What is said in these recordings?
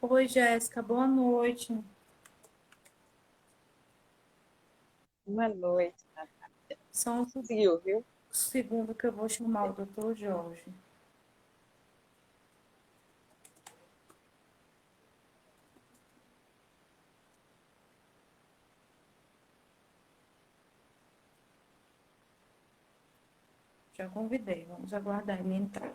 Oi, Jéssica, boa noite. Boa noite, Natália. Só um Conseguiu, viu? segundo que eu vou chamar o doutor Jorge. Já convidei, vamos aguardar ele entrar.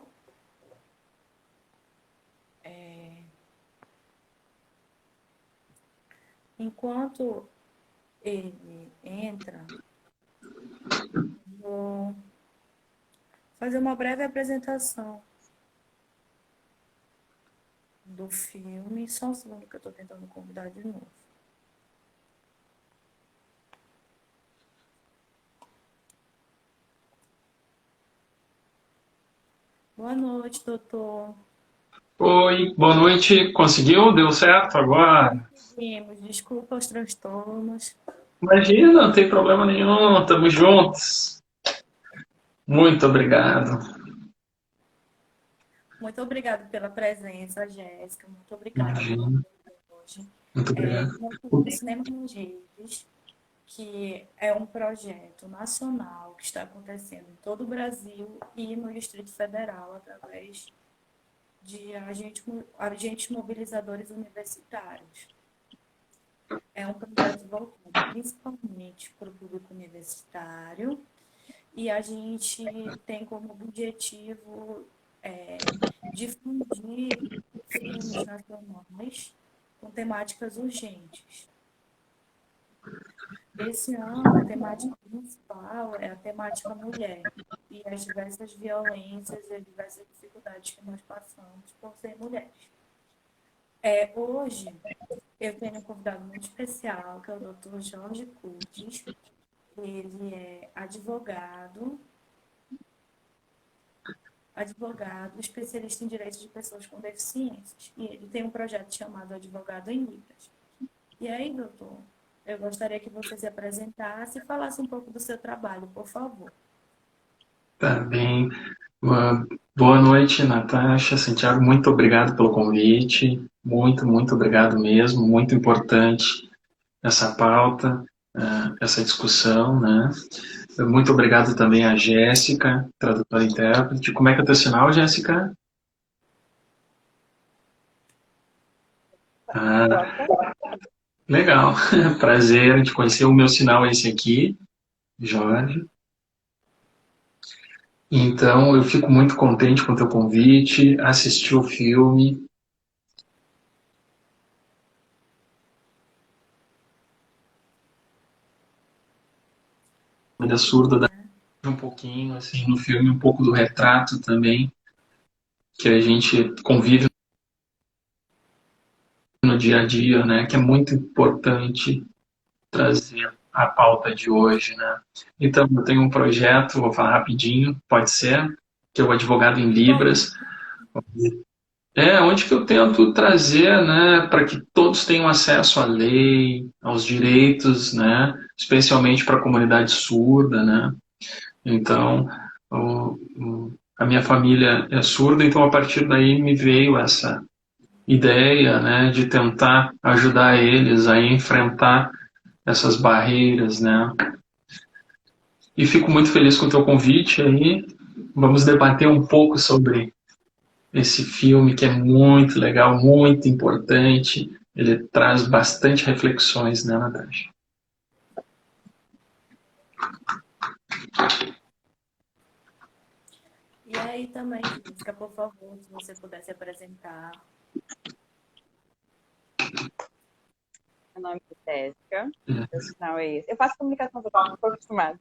Enquanto ele entra, vou fazer uma breve apresentação do filme. Só um segundo que eu estou tentando convidar de novo. Boa noite, doutor. Oi, boa noite. Conseguiu? Deu certo agora? Conseguimos, desculpa os transtornos. Imagina, não tem problema nenhum. Estamos juntos. Muito obrigado. Muito obrigada pela presença, Jéssica. Muito obrigada por Imagina, hoje. muito obrigado. Nós do Cinema nas Redes, que é um projeto nacional que está acontecendo em todo o Brasil e no Distrito Federal, através de agentes mobilizadores universitários. É um projeto voltado principalmente para o público universitário e a gente tem como objetivo difundir filmes nacionais com temáticas urgentes. Esse ano, a temática principal é a temática mulher e as diversas violências e as diversas dificuldades que nós passamos por ser mulheres. Hoje, eu tenho um convidado muito especial, que é o Dr. Jorge Curtis. Ele é advogado especialista em direitos de pessoas com deficiências. E ele tem um projeto chamado Advogado em Libras. E aí, doutor, eu gostaria que você se apresentasse e falasse um pouco do seu trabalho, por favor. Tá bem. Boa noite, Natasha, Santiago. Muito obrigado pelo convite. Muito obrigado mesmo. Muito importante essa pauta, essa discussão, né? Muito obrigado também a Jéssica, tradutora e intérprete. Como é que é o teu sinal, Jéssica? Ah, Joca? legal. Prazer de conhecer. O meu sinal é esse aqui, Jorge. Então, eu fico muito contente com o teu convite, assisti o filme. A surda dá um pouquinho, assim, no filme, um pouco do retrato também, que a gente convive no dia a dia, né? Que é muito importante trazer a pauta de hoje, né? Então, eu tenho um projeto, vou falar rapidinho, pode ser, que é o Advogado em Pode. Libras. Onde que eu tento trazer, né, para que todos tenham acesso à lei, aos direitos, né, especialmente para a comunidade surda, né. Então, a minha família é surda, então a partir daí me veio essa ideia, né, de tentar ajudar eles a enfrentar essas barreiras, né. E fico muito feliz com o teu convite aí. Vamos debater um pouco sobre esse filme que é muito legal, muito importante. Ele traz bastante reflexões, né, Natasha? E aí também, Jéssica, por favor, se você pudesse apresentar. Meu nome é Jéssica. Meu sinal é esse. Eu faço comunicação total, não estou acostumada.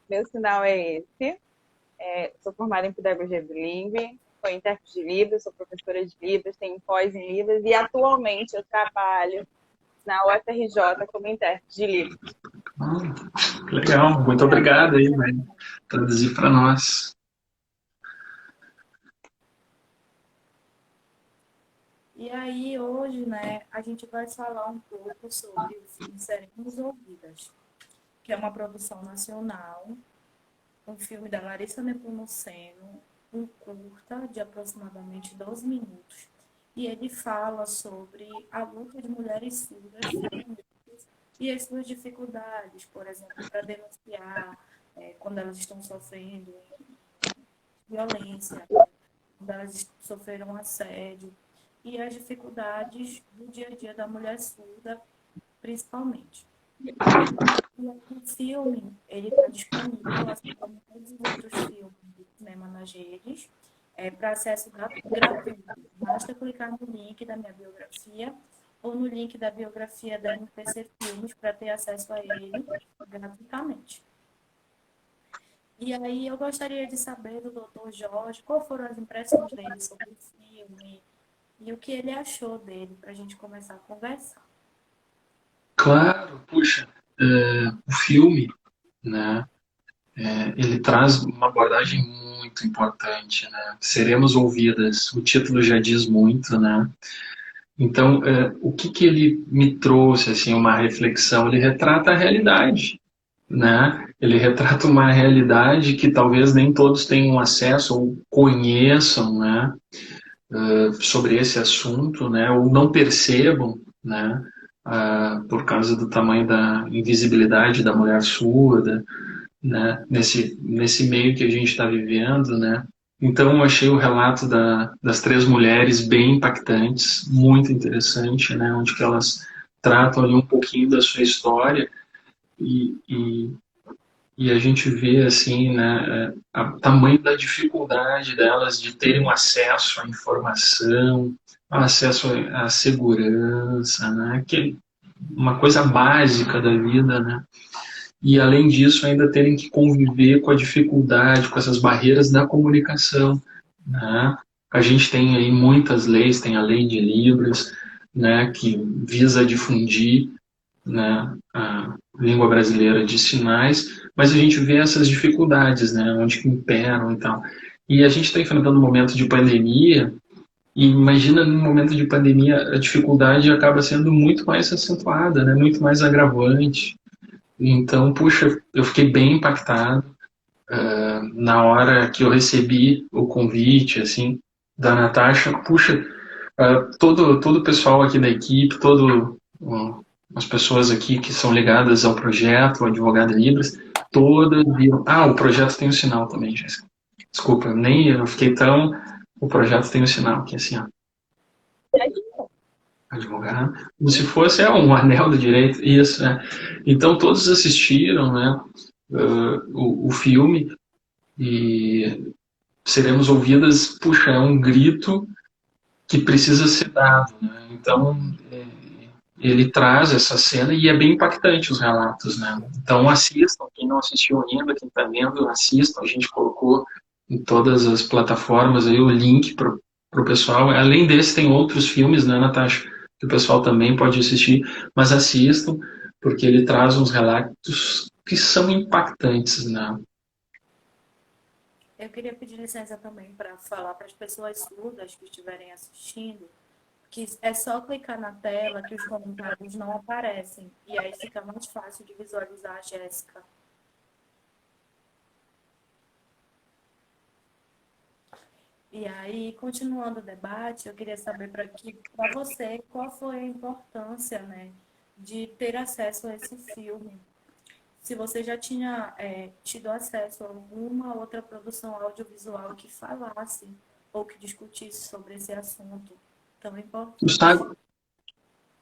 Meu sinal é esse. Sou formada em pedagogia bilíngue, sou intérprete de Libras, sou professora de Libras, tenho pós em Libras e atualmente eu trabalho na UFRJ como intérprete de Libras. Legal, Muito muito obrigada obrigado pela aí, vai apresentação. traduzir para nós. E aí, hoje, né, a gente vai falar um pouco sobre o filme Seremos Ouvidas, que é uma produção nacional, um filme da Larissa Nepomuceno, um curta de aproximadamente 12 minutos, e ele fala sobre a luta de mulheres surdas feministas e as suas dificuldades, por exemplo, para denunciar quando elas estão sofrendo violência, quando elas sofreram assédio, e as dificuldades do dia a dia da mulher surda, principalmente. E o filme, ele está disponível, assim como todos os outros filmes do cinema nas redes, para acesso gratuito. Basta clicar no link da minha biografia ou no link da biografia da MPC Filmes para ter acesso a ele gratuitamente. E aí eu gostaria de saber do Dr. Jorge quais foram as impressões dele sobre o filme e o que ele achou dele, para a gente começar a conversar. Claro, puxa, o filme, né, ele traz uma abordagem muito importante, né? Seremos ouvidas, o título já diz muito, né? Então, o que que ele me trouxe, assim, uma reflexão? Ele retrata a realidade, né? Ele retrata uma realidade que talvez nem todos tenham acesso ou conheçam, né? Sobre esse assunto, né? Ou não percebam, né? Por causa do tamanho da invisibilidade da mulher surda, né? Nesse meio que a gente está vivendo, né? Então, eu achei o relato das três mulheres bem impactantes, muito interessante, né? Onde que elas tratam ali um pouquinho da sua história e, e, e a gente vê, assim, né, o tamanho da dificuldade delas de terem um acesso à informação, acesso à segurança, né? Que é uma coisa básica da vida, né? E, além disso, ainda terem que conviver com a dificuldade, com essas barreiras da comunicação, né? A gente tem aí muitas leis, tem a lei de Libras, né, que visa difundir, né, a língua brasileira de sinais, mas a gente vê essas dificuldades, né, onde que imperam e tal. E a gente está enfrentando um momento de pandemia, e imagina num momento de pandemia a dificuldade acaba sendo muito mais acentuada, né, muito mais agravante. Então, puxa, eu fiquei bem impactado na hora que eu recebi o convite, assim, da Natasha. Puxa, todo o pessoal aqui da equipe, as pessoas aqui que são ligadas ao projeto, o Advogado Libras, todas viram. Ah, o projeto tem um sinal também, Jéssica. Desculpa, nem eu fiquei tão. O projeto tem um sinal, que é assim, ó. Advogado, como se fosse um anel do direito, isso, né? Então todos assistiram, né, o filme e seremos ouvidas, puxa, é um grito que precisa ser dado, né? Então ele traz essa cena e é bem impactante os relatos, né? Então assistam, quem não assistiu ainda, quem está vendo, assistam. A gente colocou em todas as plataformas aí o link para o pessoal. Além desse, tem outros filmes, né, Natasha, que o pessoal também pode assistir, mas assistam, porque ele traz uns relatos que são impactantes, né? Eu queria pedir licença também para falar para as pessoas surdas que estiverem assistindo que é só clicar na tela que os comentários não aparecem. E aí fica mais fácil de visualizar a Jéssica. E aí, continuando o debate, eu queria saber para você qual foi a importância, né, de ter acesso a esse filme. Se você já tinha tido acesso a alguma outra produção audiovisual que falasse ou que discutisse sobre esse assunto tão Tu importante. sabe,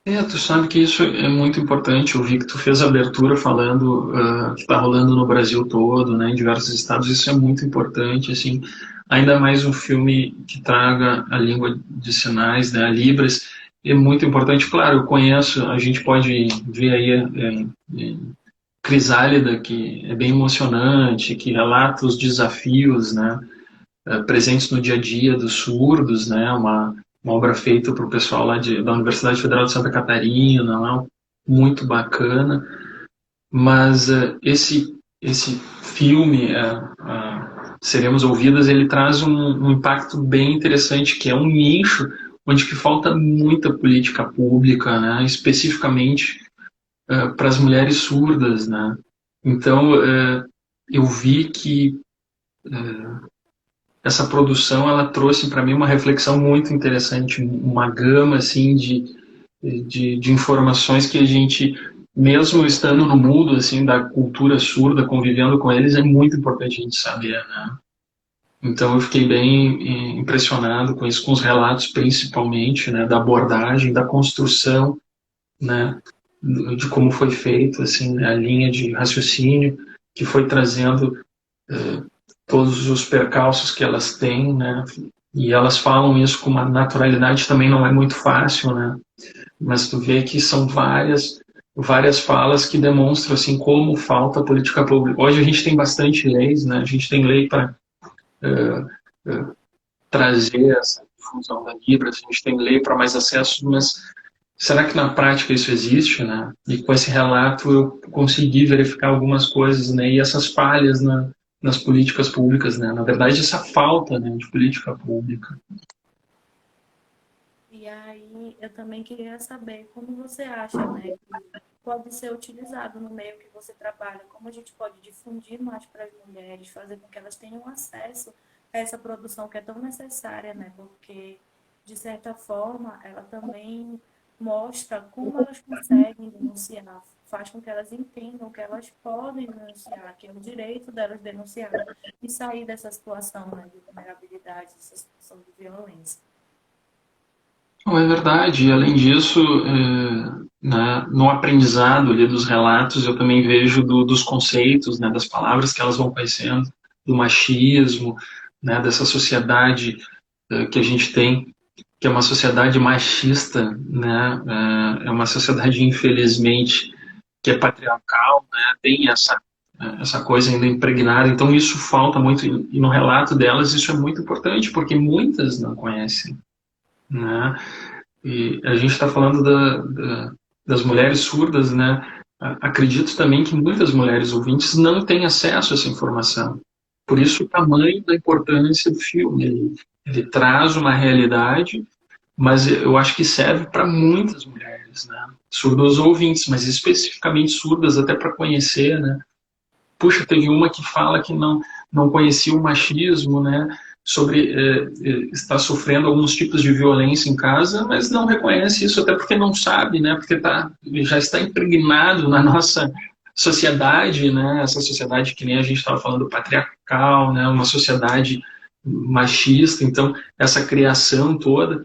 tu sabe que isso é muito importante. Eu vi que tu fez a abertura falando que está rolando no Brasil todo, né, em diversos estados. Isso é muito importante, assim. Ainda mais um filme que traga a língua de sinais, né, a Libras, é muito importante. Claro, eu conheço, a gente pode ver aí Crisálida, que é bem emocionante, que relata os desafios, né, presentes no dia a dia dos surdos, né, uma obra feita para o pessoal lá da Universidade Federal de Santa Catarina, né, muito bacana, mas esse filme, Seremos Ouvidas, ele traz um impacto bem interessante, que é um nicho onde que falta muita política pública, né, especificamente para as mulheres surdas, né. Então, eu vi que essa produção ela trouxe para mim uma reflexão muito interessante, uma gama assim de informações que a gente, mesmo estando no mundo assim da cultura surda, convivendo com eles, é muito importante a gente saber, né? Então eu fiquei bem impressionado com isso, com os relatos principalmente, né, da abordagem, da construção, né, de como foi feito, assim, né, a linha de raciocínio que foi trazendo todos os percalços que elas têm, né, e elas falam isso com uma naturalidade também não é muito fácil, né, mas tu vê que são várias falas que demonstram assim como falta política pública. Hoje a gente tem bastante leis, né, a gente tem lei para trazer essa difusão da Libras, a gente tem lei para mais acesso, mas será que na prática isso existe, né? E com esse relato eu consegui verificar algumas coisas, né? E essas falhas nas políticas públicas, né? Na verdade, essa falta, né, de política pública. E aí eu também queria saber como você acha, né, que pode ser utilizado no meio que você trabalha, como a gente pode difundir mais para as mulheres, fazer com que elas tenham acesso a essa produção que é tão necessária, né, porque de certa forma ela também mostra como elas conseguem denunciar, faz com que elas entendam que elas podem denunciar, que é o direito delas denunciar e sair dessa situação, né, de vulnerabilidade, dessa situação de violência. Não, é verdade. E, além disso, né, no aprendizado ali dos relatos, eu também vejo dos conceitos, né, das palavras que elas vão conhecendo, do machismo, né, dessa sociedade que a gente tem, que é uma sociedade machista, né, é uma sociedade, infelizmente, que é patriarcal, né, tem essa coisa ainda impregnada. Então, isso falta muito, e no relato delas isso é muito importante, porque muitas não conhecem, né? E a gente está falando das mulheres surdas, né? Acredito também que muitas mulheres ouvintes não têm acesso a essa informação. Por isso, o tamanho da importância do filme. Ele traz uma realidade, mas eu acho que serve para muitas mulheres, né? Surdas ouvintes, mas especificamente surdas, até para conhecer, né? Puxa, teve uma que fala que não conhecia o machismo, né? Sobre estar sofrendo alguns tipos de violência em casa, mas não reconhece isso, até porque não sabe, né? Porque já está impregnado na nossa sociedade, né? Essa sociedade que nem a gente estava falando, patriarcal, né? Uma sociedade machista. Então, essa criação toda,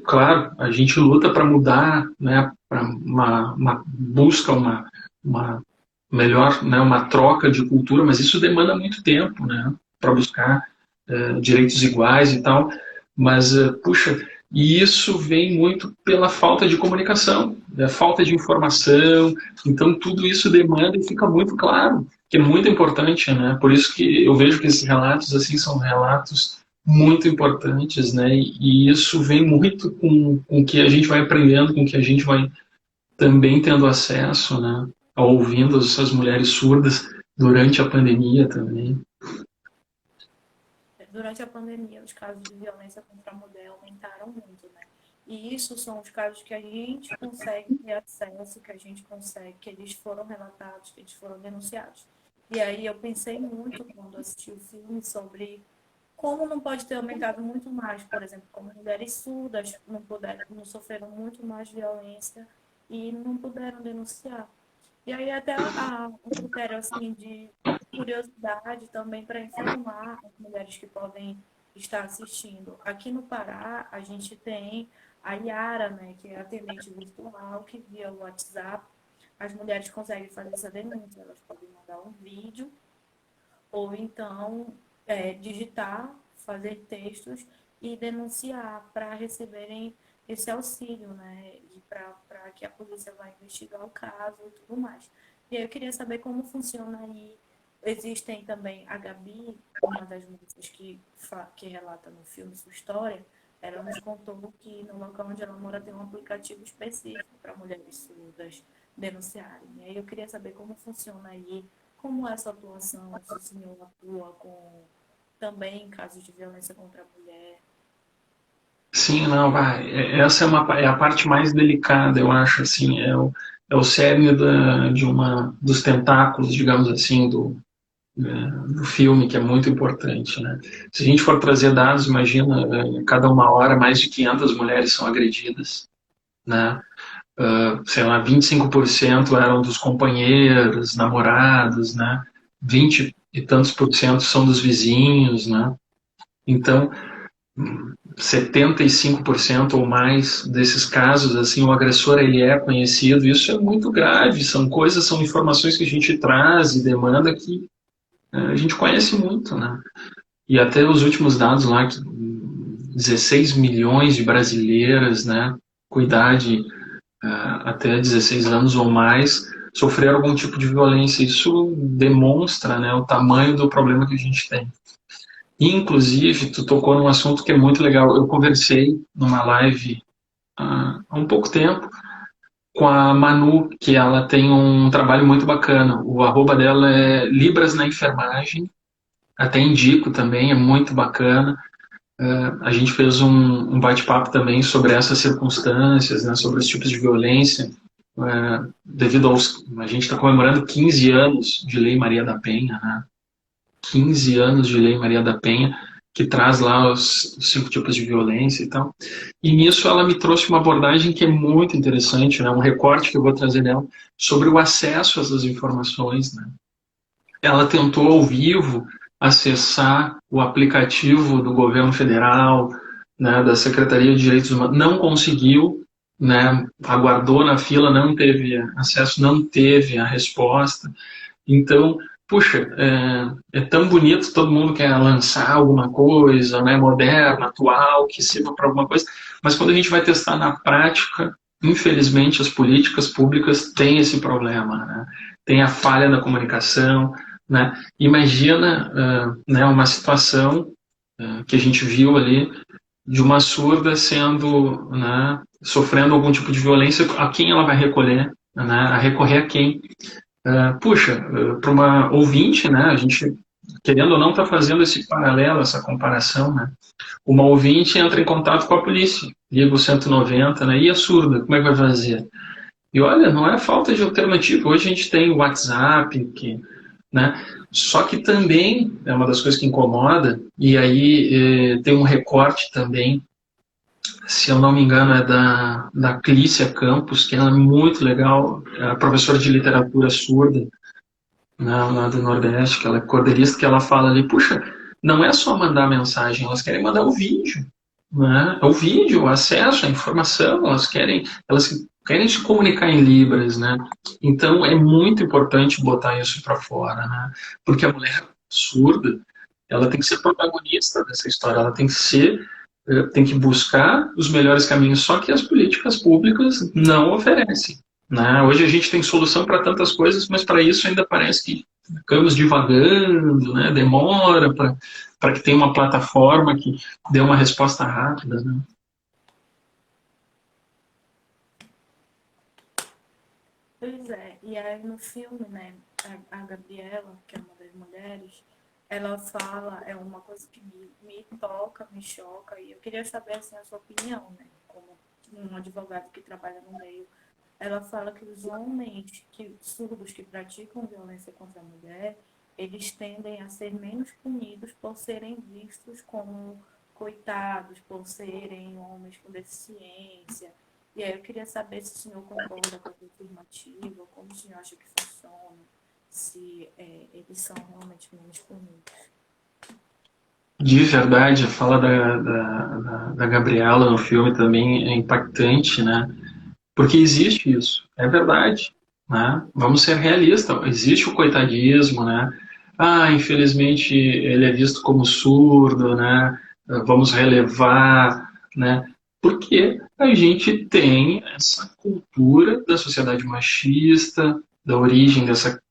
claro, a gente luta para mudar, né? Para uma busca, uma melhor, né, uma troca de cultura, mas isso demanda muito tempo, né, para buscar direitos iguais e tal. Mas, puxa, e isso vem muito pela falta de comunicação, da falta de informação. Então, tudo isso demanda e fica muito claro, que é muito importante, né? Por isso que eu vejo que esses relatos, assim, são relatos muito importantes, né? E isso vem muito com o que a gente vai aprendendo, com o que a gente vai também tendo acesso, né, ouvindo essas mulheres surdas durante a pandemia também. Durante a pandemia, os casos de violência contra a mulher aumentaram muito, né? E isso são os casos que a gente consegue ter acesso, que a gente consegue, que eles foram relatados, que eles foram denunciados. E aí eu pensei muito quando assisti o filme sobre como não pode ter aumentado muito mais, por exemplo, como mulheres surdas não sofreram muito mais violência e não puderam denunciar. E aí até um critério assim de curiosidade também para informar as mulheres que podem estar assistindo. Aqui no Pará, a gente tem a Yara, né, que é atendente virtual, que via o WhatsApp as mulheres conseguem fazer essa denúncia. Elas podem mandar um vídeo ou então digitar, fazer textos e denunciar para receberem esse auxílio, né? E para que a polícia vá investigar o caso e tudo mais. E aí eu queria saber como funciona aí. Existem também a Gabi, uma das moças que relata no filme sua história, ela nos contou que no local onde ela mora tem um aplicativo específico para mulheres surdas denunciarem. E aí eu queria saber como funciona aí, como é a sua atuação, se o senhor atua também em casos de violência contra a mulher. Sim, não, vai. Essa é a parte mais delicada, eu acho, assim, é o cerne dos tentáculos, digamos assim, do filme, que é muito importante, né? Se a gente for trazer dados, imagina, cada uma hora mais de 500 mulheres são agredidas, né? Sei lá, 25% eram dos companheiros, namorados, né? 20 e tantos por cento são dos vizinhos, né? Então, 75% ou mais desses casos, assim, o agressor ele é conhecido. Isso é muito grave. São coisas, são informações que a gente traz e demanda que a gente conhece muito, né? E até os últimos dados lá, que 16 milhões de brasileiras, né, com idade até 16 anos ou mais, sofreram algum tipo de violência. Isso demonstra, né, o tamanho do problema que a gente tem. Inclusive, tu tocou num assunto que é muito legal. Eu conversei numa live há um pouco tempo com a Manu, que ela tem um trabalho muito bacana. O arroba dela é Libras na Enfermagem. Até indico também, é muito bacana. A gente fez um bate-papo também sobre essas circunstâncias, né, sobre os tipos de violência, devido aos... A gente está comemorando 15 anos de Lei Maria da Penha, né? 15 anos de Lei Maria da Penha, que traz lá os 5 tipos de violência e tal. E nisso ela me trouxe uma abordagem que é muito interessante, né? Um recorte que eu vou trazer dela, sobre o acesso a essas informações, né? Ela tentou ao vivo acessar o aplicativo do governo federal, né, da Secretaria de Direitos Humanos, não conseguiu, né, aguardou na fila, não teve acesso, não teve a resposta. Então, puxa, é tão bonito, todo mundo quer lançar alguma coisa, né, moderna, atual, que sirva para alguma coisa, mas quando a gente vai testar na prática, infelizmente as políticas públicas têm esse problema, né? Tem a falha da comunicação, né? Imagina né, uma situação que a gente viu ali de uma surda sendo, né, sofrendo algum tipo de violência, a quem ela vai recolher, né? A recorrer a quem? Puxa, para uma ouvinte, né, a gente, querendo ou não, está fazendo esse paralelo, essa comparação, né? Uma ouvinte entra em contato com a polícia, liga o 190, né, e a surda, como é que vai fazer? E olha, não é falta de alternativa, hoje a gente tem o WhatsApp, né? Só que também é uma das coisas que incomoda, e aí tem um recorte também, se eu não me engano, é da Clícia Campos, que ela é muito legal, é professora de literatura surda, né, lá do Nordeste, que ela é cordelista, que ela fala ali, puxa, não é só mandar mensagem, elas querem mandar o vídeo, né? O vídeo, o acesso à informação, elas querem se comunicar em Libras, né? Então é muito importante botar isso para fora, né? Porque a mulher surda, ela tem que ser protagonista dessa história, ela tem que ser, tem que buscar os melhores caminhos, só que as políticas públicas não oferecem, né? Hoje a gente tem solução para tantas coisas, mas para isso ainda parece que ficamos divagando, né? Demora para que tenha uma plataforma que dê uma resposta rápida, né? Pois é, e aí no filme, né, a Gabriela, que é uma das mulheres, ela fala, é uma coisa que me toca, me choca, e eu queria saber, assim, a sua opinião, né, como um advogado que trabalha no meio. Ela fala que os homens surdos que praticam violência contra a mulher, eles tendem a ser menos punidos por serem vistos como coitados, por serem homens com deficiência. E aí eu queria saber se o senhor concorda com a afirmativa, como o senhor acha que funciona, se eles são realmente menos punidos. De verdade, a fala da Gabriela no filme também é impactante, né? Porque existe isso, é verdade, né? Vamos ser realistas, existe o coitadismo, né? Ah, infelizmente ele é visto como surdo, né? Vamos relevar, né? Porque a gente tem essa cultura da sociedade machista, da origem dessa,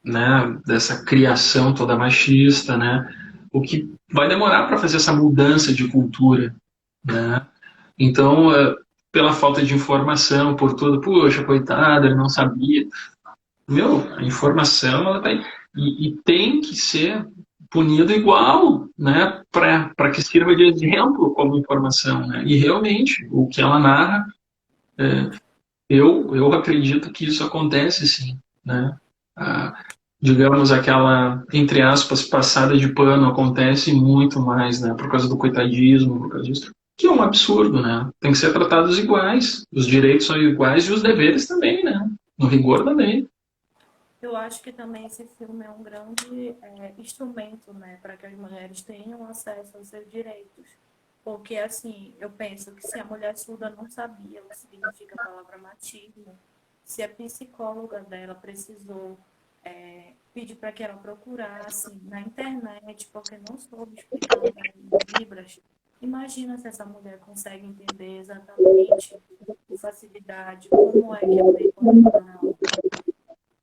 né, dessa criação toda machista, né? O que vai demorar para fazer essa mudança de cultura, né? Então, pela falta de informação, por tudo, poxa, coitado, ele não sabia. Meu, a informação, ela vai. E tem que ser punido igual, né? Para que sirva de exemplo como informação, né? E realmente, o que ela narra, eu acredito que isso acontece sim, né? digamos, aquela, entre aspas, passada de pano acontece muito mais, né? Por causa do coitadismo, por causa disso. Que é um absurdo, né? Tem que ser tratados iguais. Os direitos são iguais e os deveres também, né? No rigor da lei. Eu acho que também esse filme é um grande instrumento, né, para que as mulheres tenham acesso aos seus direitos. Porque, assim, eu penso que se a mulher surda não sabia o que significa a palavra machismo, se a psicóloga dela precisou pedir para que ela procurasse na internet, porque não soube explicar em Libras, imagina se essa mulher consegue entender exatamente, com facilidade, como é que a lei pode ajudar ela.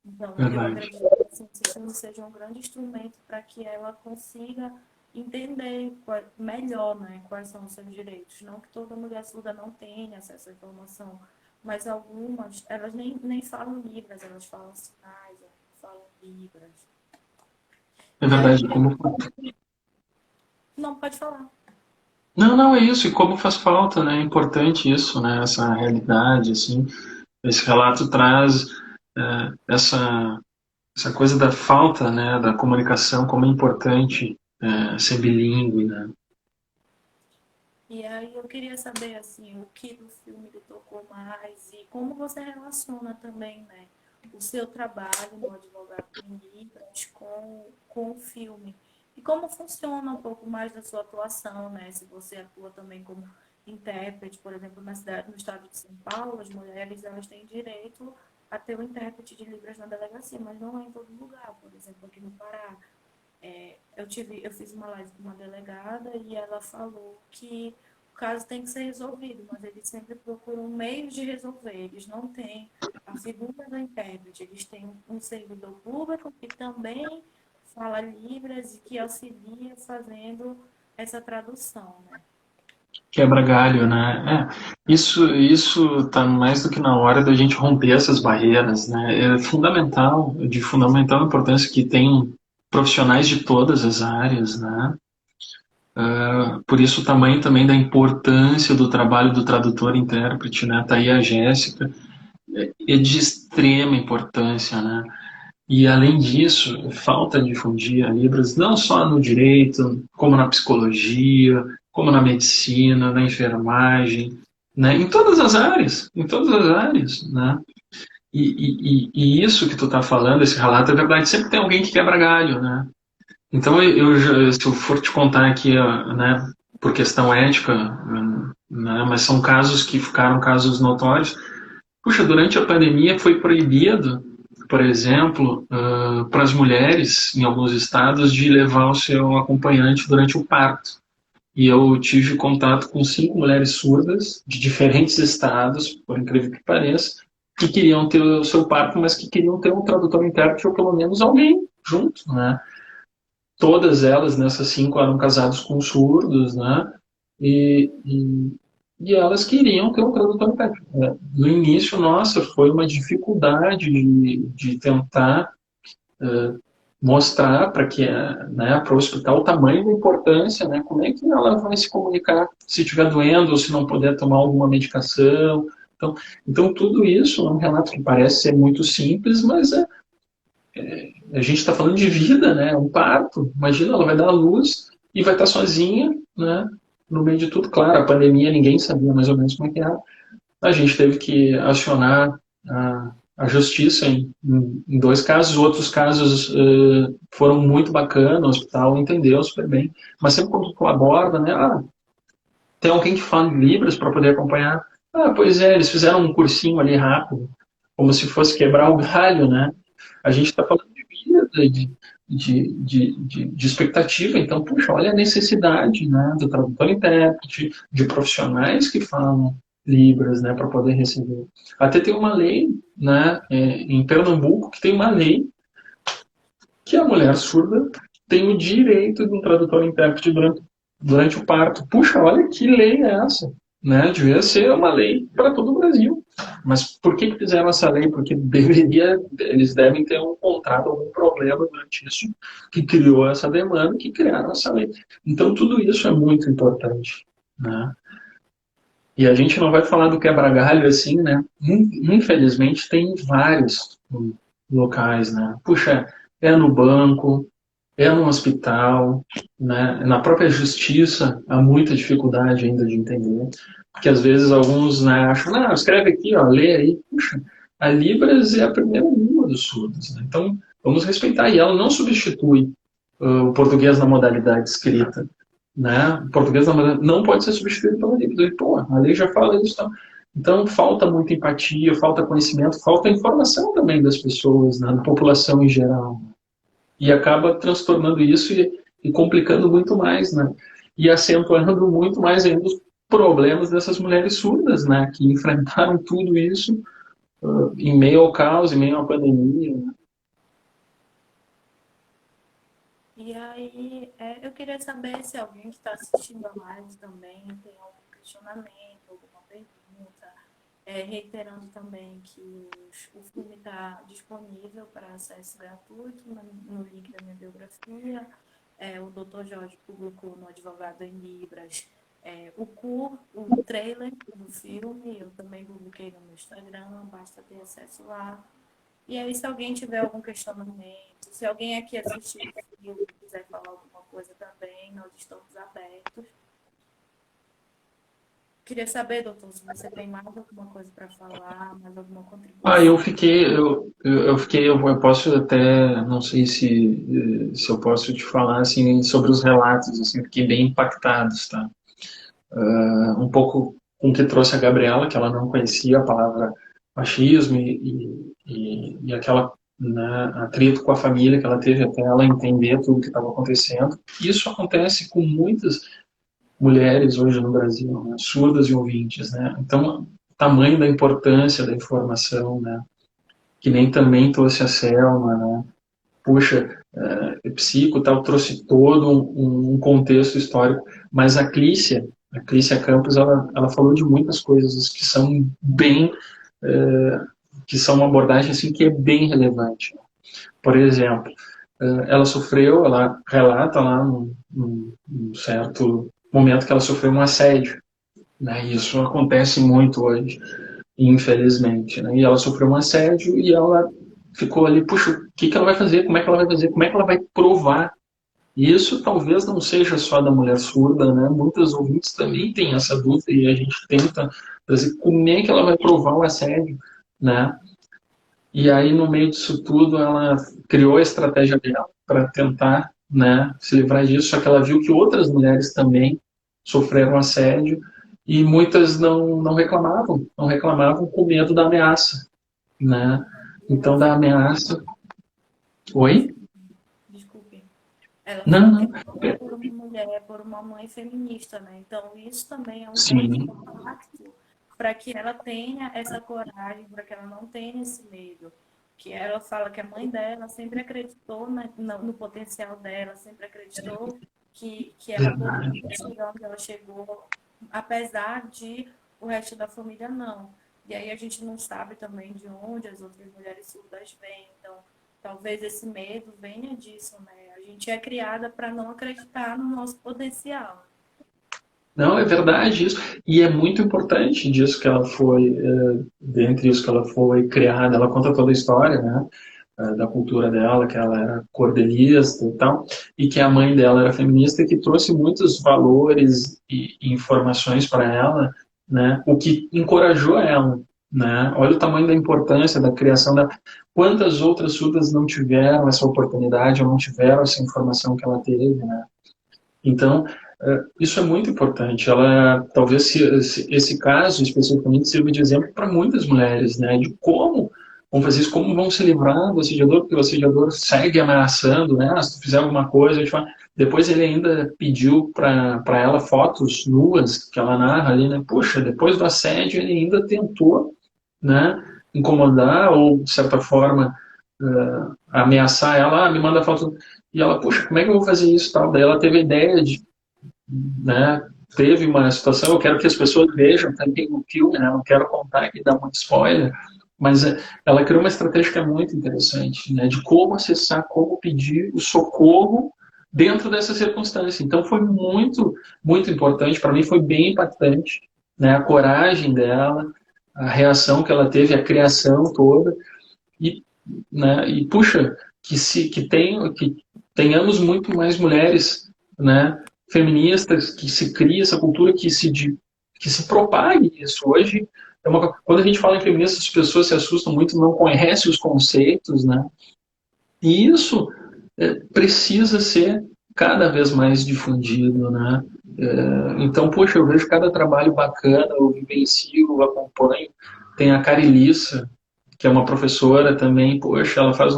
Então, eu Verdade. acredito que assim, esse filme seja um grande instrumento para que ela consiga entender melhor, né, quais são os seus direitos. Não que toda mulher surda não tenha acesso à informação, mas algumas, elas nem falam Libras, elas falam sinais, elas falam Libras. É E aí eu verdade. queria... Não, pode falar. Não, não, é isso. E como faz falta, né? É importante isso, né? Essa realidade, assim. Esse relato traz essa coisa da falta, né? Da comunicação, como é importante ser bilíngue, né? E aí eu queria saber, assim, o que do filme lhe tocou mais e como você relaciona também, né, o seu trabalho no Advogado em Libras com o filme. E como funciona um pouco mais da sua atuação, né? Se você atua também como intérprete, por exemplo, no estado de São Paulo, as mulheres elas têm direito a ter um intérprete de Libras na delegacia, mas não é em todo lugar, por exemplo, aqui no Pará. Eu fiz uma live com uma delegada e ela falou que o caso tem que ser resolvido, mas eles sempre procuram meios de resolver. Eles não têm a figura do intérprete, eles têm um servidor público que também fala Libras e que auxilia fazendo essa tradução, né? Quebra galho, né? Isso tá mais do que na hora da gente romper essas barreiras, né? É fundamental, de fundamental importância que tem profissionais de todas as áreas, né? Por isso o tamanho também da importância do trabalho do tradutor e intérprete, né? Tá aí a Jéssica, é de extrema importância, né? E além disso, falta difundir a Libras não só no direito, como na psicologia, como na medicina, na enfermagem, né? Em todas as áreas, né? E isso que tu está falando, esse relato, é verdade, sempre tem alguém que quebra galho, né? Então, se eu for te contar aqui, né, por questão ética, né, mas são casos que ficaram casos notórios. Puxa, durante a pandemia foi proibido, por exemplo, para as mulheres, em alguns estados, de levar o seu acompanhante durante o parto. E eu tive contato com 5 mulheres surdas de diferentes estados, por incrível que pareça, que queriam ter o seu parto, mas que queriam ter um tradutor intérprete ou pelo menos alguém junto, né? Todas elas, nessas 5, eram casadas com surdos, né? E, e, e elas queriam ter um tradutor intérprete. No início, nossa, foi uma dificuldade de tentar mostrar para que, né, para o hospital o tamanho da importância, né? Como é que ela vai se comunicar se estiver doendo ou se não puder tomar alguma medicação. Então tudo isso é um relato que parece ser muito simples, mas a gente está falando de vida, né? É um parto. Imagina, ela vai dar à luz e vai estar sozinha, né? No meio de tudo. Claro, a pandemia, ninguém sabia mais ou menos como é que era. A gente teve que acionar a justiça em 2 casos. Outros casos foram muito bacanas, o hospital entendeu super bem. Mas sempre quando tu aborda, né? Tem alguém que fala em Libras para poder acompanhar. Pois é, eles fizeram um cursinho ali rápido, como se fosse quebrar o galho, né? A gente está falando de vida, de expectativa. Então, puxa, olha a necessidade, né, do tradutor intérprete, de profissionais que falam Libras, né, para poder receber. Até tem uma lei, né, em Pernambuco, que tem uma lei que a mulher surda tem o direito de um tradutor intérprete durante o parto. Puxa, olha que lei é essa? Né? Devia ser uma lei para todo o Brasil. Mas por que fizeram essa lei? Porque eles devem ter encontrado algum problema durante isso que criou essa demanda, que criaram essa lei. Então tudo isso é muito importante. Né? E a gente não vai falar do quebra-galho assim, né? Infelizmente tem vários locais, né? Puxa, é no banco, é no hospital, né? Na própria justiça há muita dificuldade ainda de entender, porque às vezes alguns, né, acham, não, escreve aqui, ó, lê aí. Puxa, a Libras é a primeira língua dos surdos, né? Então vamos respeitar, e ela não substitui o português na modalidade escrita, né? O português na modalidade não pode ser substituído pela Libras. E, pô, a lei já fala isso, então. Então falta muita empatia, falta conhecimento, falta informação também das pessoas, né, da população em geral, e acaba transtornando isso e complicando muito mais, né? E acentuando muito mais ainda os problemas dessas mulheres surdas, né? Que enfrentaram tudo isso em meio ao caos, em meio à pandemia, né? E aí, eu queria saber se alguém que está assistindo a live também tem algum questionamento, alguma pergunta, reiterando também que o filme está disponível para acesso gratuito no link da minha biografia. O Dr. Jorge publicou no Advogado em Libras o trailer do filme, eu também publiquei no meu Instagram, basta ter acesso lá. E aí, se alguém tiver algum questionamento, se alguém aqui assistir o filme e quiser falar alguma coisa também, nós estamos abertos. Queria saber, doutor, se você tem mais alguma coisa para falar, mais alguma Ah, contribuição. eu posso até, não sei se eu posso te falar, assim, sobre os relatos, assim, fiquei bem impactados, tá? Um pouco com o que trouxe a Gabriela, que ela não conhecia a palavra machismo e aquela, né, atrito com a família que ela teve até ela entender tudo o que estava acontecendo. Isso acontece com muitas mulheres hoje no Brasil, né, surdas e ouvintes, né? Então, o tamanho da importância da informação, né? Que nem também trouxe a Selma, né? Puxa, Psico tal, trouxe todo um contexto histórico, mas a Clícia Campos, ela falou de muitas coisas que são bem, que são uma abordagem assim que é bem relevante. Por exemplo, ela relata lá num certo momento que ela sofreu um assédio, né? Isso acontece muito hoje, infelizmente, né? E ela sofreu um assédio e ela ficou ali, puxa, o que ela vai fazer? Como é que ela vai fazer? Como é que ela vai provar? E isso talvez não seja só da mulher surda, né? Muitas ouvintes também têm essa dúvida e a gente tenta trazer como é que ela vai provar o assédio, né? E aí, no meio disso tudo, ela criou a estratégia dela para tentar, né, se livrar disso, só que ela viu que outras mulheres também sofreram assédio e muitas não reclamavam com medo da ameaça, né? Então, da ameaça... Oi? Desculpe. Ela Não, foi não. criada por uma mulher, por uma mãe feminista, né? Então, isso também é um grande Sim, impacto para que ela tenha essa coragem, para que ela não tenha esse medo. Que ela fala que a mãe dela sempre acreditou no potencial dela, sempre acreditou que ela verdade. poderia chegar onde ela chegou, apesar de o resto da família não. E aí a gente não sabe também de onde as outras mulheres surdas vêm. Então, talvez esse medo venha disso, né? A gente é criada para não acreditar no nosso potencial. Não, é verdade isso. E é muito importante disso que ela foi, dentre isso que ela foi criada, ela conta toda a história, né, da cultura dela, que ela era cordelista e tal, e que a mãe dela era feminista, que trouxe muitos valores e informações para ela, né, o que encorajou ela, né. Olha o tamanho da importância da criação da... Quantas outras surdas não tiveram essa oportunidade ou não tiveram essa informação que ela teve, né? Então, isso é muito importante. Ela, talvez esse caso especificamente sirva de exemplo para muitas mulheres, né? De como vão fazer isso, como vão se livrar do assediador, porque o assediador segue ameaçando, né? Ah, se tu fizer alguma coisa, depois ele ainda pediu para ela fotos nuas que ela narra ali, né? Puxa, depois do assédio ele ainda tentou, né? Incomodar ou de certa forma ameaçar ela, me manda foto. E ela, puxa, como é que eu vou fazer isso? Tal? Daí ela teve a ideia de, né, teve uma situação, eu quero que as pessoas vejam também o filme, né, não quero contar aqui, dar muito spoiler, mas ela criou uma estratégia que é muito interessante, né, de como acessar, como pedir o socorro dentro dessa circunstância. Então foi muito, muito importante, para mim foi bem impactante, né, a coragem dela, a reação que ela teve, a criação toda, e, né, e puxa, que tenhamos muito mais mulheres, né, feministas, que se crie essa cultura, que se propague isso. Hoje, quando a gente fala em feminista, as pessoas se assustam muito, não conhecem os conceitos, né? E isso precisa ser cada vez mais difundido, né? Então, poxa, eu vejo cada trabalho bacana, eu vivencio, eu acompanho. Tem a Carilissa, que é uma professora também, poxa, ela faz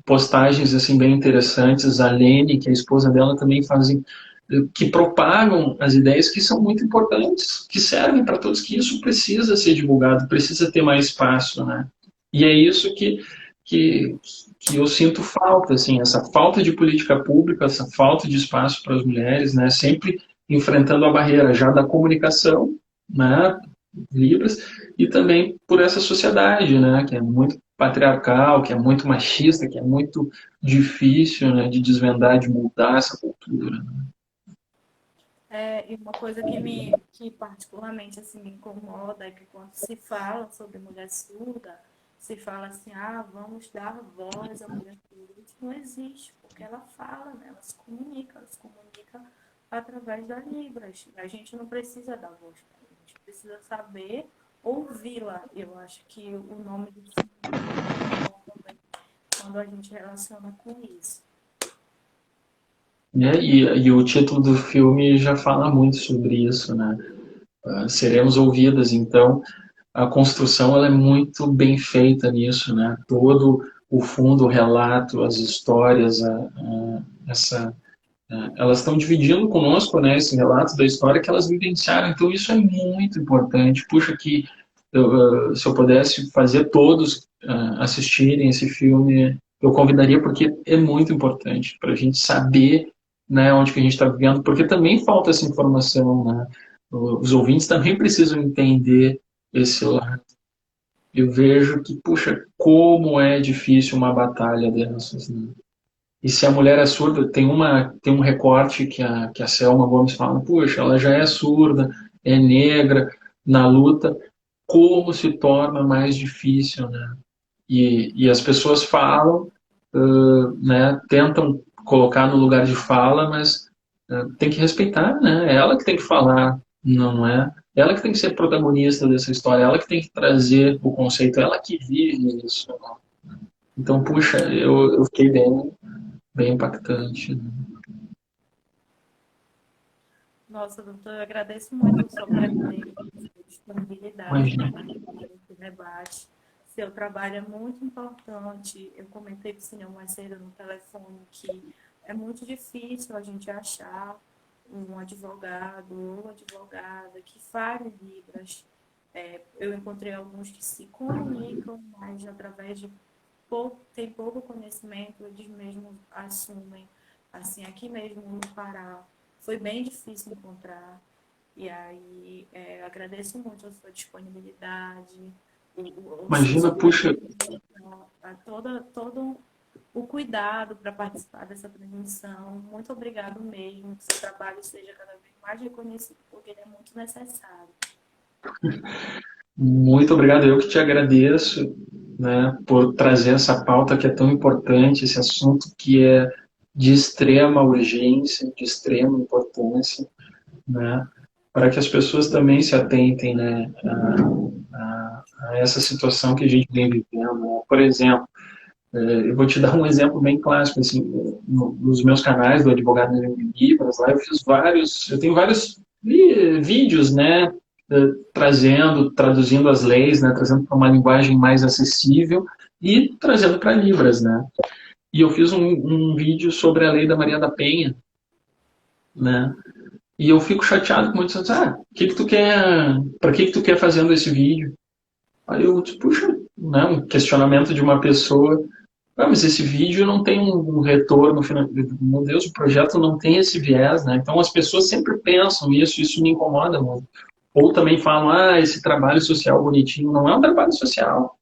postagens assim bem interessantes. A Lene, que é a esposa dela, também fazem, que propagam as ideias que são muito importantes, que servem para todos, que isso precisa ser divulgado, precisa ter mais espaço, né? E é isso que, que eu sinto falta, assim, essa falta de política pública, essa falta de espaço para as mulheres, né? Sempre enfrentando a barreira já da comunicação, né? Libras, e também por essa sociedade, né? Que é muito patriarcal, que é muito machista, que é muito difícil, né? De desvendar, de mudar essa cultura. E uma coisa que particularmente assim, me incomoda é que quando se fala sobre mulher surda, se fala assim, vamos dar voz à mulher surda. Isso não existe, porque ela fala, né? Ela se comunica através das libras. A gente não precisa dar voz para ela, a gente precisa saber ouvi-la. Eu acho que o nome do filme é bom também quando a gente relaciona com isso. E o título do filme já fala muito sobre isso, né? Seremos ouvidas, então a construção ela é muito bem feita nisso, né? Todo o fundo, o relato, as histórias, elas estão dividindo conosco, né, esse relato da história que elas vivenciaram. Então isso é muito importante. Puxa, que se eu pudesse fazer todos assistirem esse filme, eu convidaria, porque é muito importante para a gente saber, né, onde que a gente está vivendo, porque também falta essa informação, né? Os ouvintes também precisam entender esse lado. Eu vejo que, puxa, como é difícil uma batalha dessas, né? E se a mulher é surda, tem um recorte que a Selma Gomes fala, puxa, ela já é surda, é negra, na luta, como se torna mais difícil, né? E as pessoas falam, né, tentam colocar no lugar de fala, mas tem que respeitar, né? É ela que tem que falar, não é? Ela que tem que ser protagonista dessa história, ela que tem que trazer o conceito, ela que vive isso, né? Então, puxa, eu fiquei bem impactante, né? Nossa, doutor, eu agradeço muito a sua presença, a sua disponibilidade Imagina. nesse debate. Seu trabalho é muito importante. Eu comentei com o senhor mais cedo no telefone que é muito difícil a gente achar um advogado ou advogada que fale Libras. Eu encontrei alguns que se comunicam, mas através de tem pouco conhecimento, eles mesmos assumem. Assim, aqui mesmo no Pará, foi bem difícil encontrar. E aí, agradeço muito a sua disponibilidade, Imagina, puxa, todo o cuidado para participar dessa transmissão. Muito obrigado mesmo, que seu trabalho seja cada vez mais reconhecido, porque ele é muito necessário. muito obrigado. Eu que te agradeço, né, por trazer essa pauta que é tão importante, esse assunto que é de extrema urgência, de extrema importância, né, para que as pessoas também se atentem, né, a essa situação que a gente vem vivendo, né? Por exemplo, eu vou te dar um exemplo bem clássico, assim, nos meus canais do Advogado em Libras, lá eu tenho vários vídeos, né, traduzindo as leis, né, trazendo para uma linguagem mais acessível e trazendo para Libras, né. E eu fiz um vídeo sobre a lei da Maria da Penha, né, e eu fico chateado com muitos, que tu quer, para que tu quer fazendo esse vídeo? Aí eu disse, puxa, né, um questionamento de uma pessoa, mas esse vídeo não tem um retorno final. Meu Deus, o projeto não tem esse viés, né? Então as pessoas sempre pensam isso me incomoda muito. Ou também falam, esse trabalho social bonitinho. Não é um trabalho social.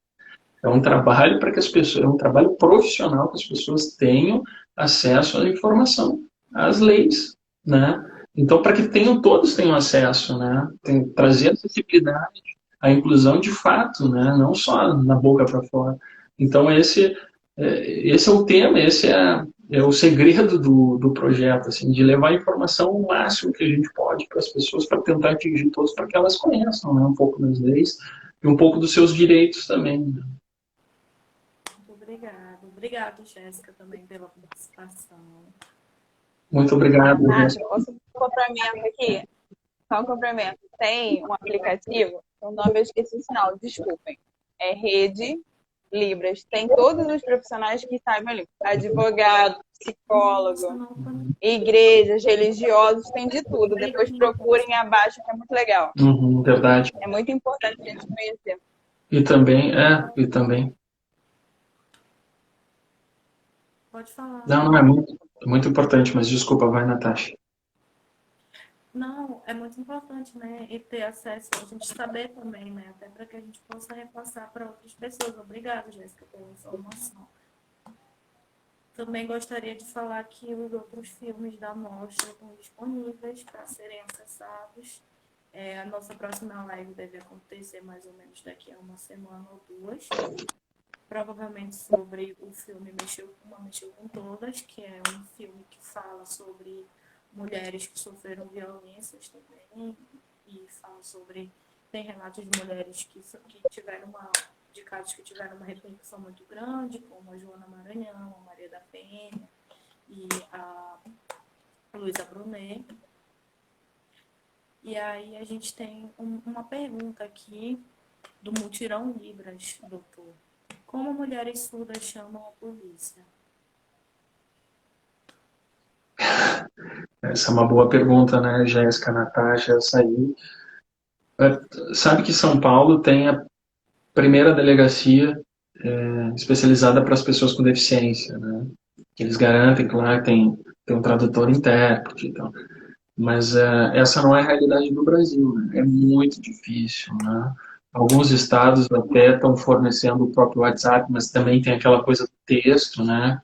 É um trabalho para que as pessoas, é um trabalho profissional que as pessoas tenham acesso à informação, às leis, né? Então, para que todos tenham acesso, né? Trazer acessibilidade, a inclusão de fato, né? Não só na boca para fora. Então, esse esse é o tema, esse é o segredo do projeto, assim, de levar a informação o máximo que a gente pode para as pessoas, para tentar atingir todos, para que elas conheçam, né, um pouco das leis e um pouco dos seus direitos também, né? Muito obrigada. Obrigada, Jéssica, também pela participação. Muito obrigado. Natasha, posso um complemento aqui? Só um complemento. Tem um aplicativo, o nome eu esqueci o sinal, desculpem. É Rede Libras. Tem todos os profissionais que saibam ali. Advogado, psicólogo, igrejas, religiosos, tem de tudo. Depois procurem abaixo, que é muito legal. Verdade. É muito importante a gente conhecer. E também. Pode falar. Não, é muito importante, mas desculpa, vai, Natasha. Não, é muito importante, né? E ter acesso, a gente saber também, né? Até para que a gente possa repassar para outras pessoas. Obrigada, Jéssica, pela informação. Também gostaria de falar que os outros filmes da mostra estão disponíveis para serem acessados. A nossa próxima live deve acontecer mais ou menos daqui a uma semana ou duas. Provavelmente sobre o filme Mexeu com Todas, que é um filme que fala sobre mulheres que sofreram violências também, e fala sobre, tem relatos de mulheres que tiveram de casos que tiveram uma repercussão muito grande, como a Joana Maranhão, a Maria da Penha e a Luísa Brunet. E aí a gente tem uma pergunta aqui do Mutirão Libras, doutor. Como mulheres surdas chamam a polícia? Essa é uma boa pergunta, né, Jéssica, Natasha, essa aí. Sabe que São Paulo tem a primeira delegacia especializada para as pessoas com deficiência, né? Eles garantem, claro, tem um tradutor intérprete e tal. Mas essa não é a realidade do Brasil, né? É muito difícil, né? Alguns estados até estão fornecendo o próprio WhatsApp, mas também tem aquela coisa do texto, né?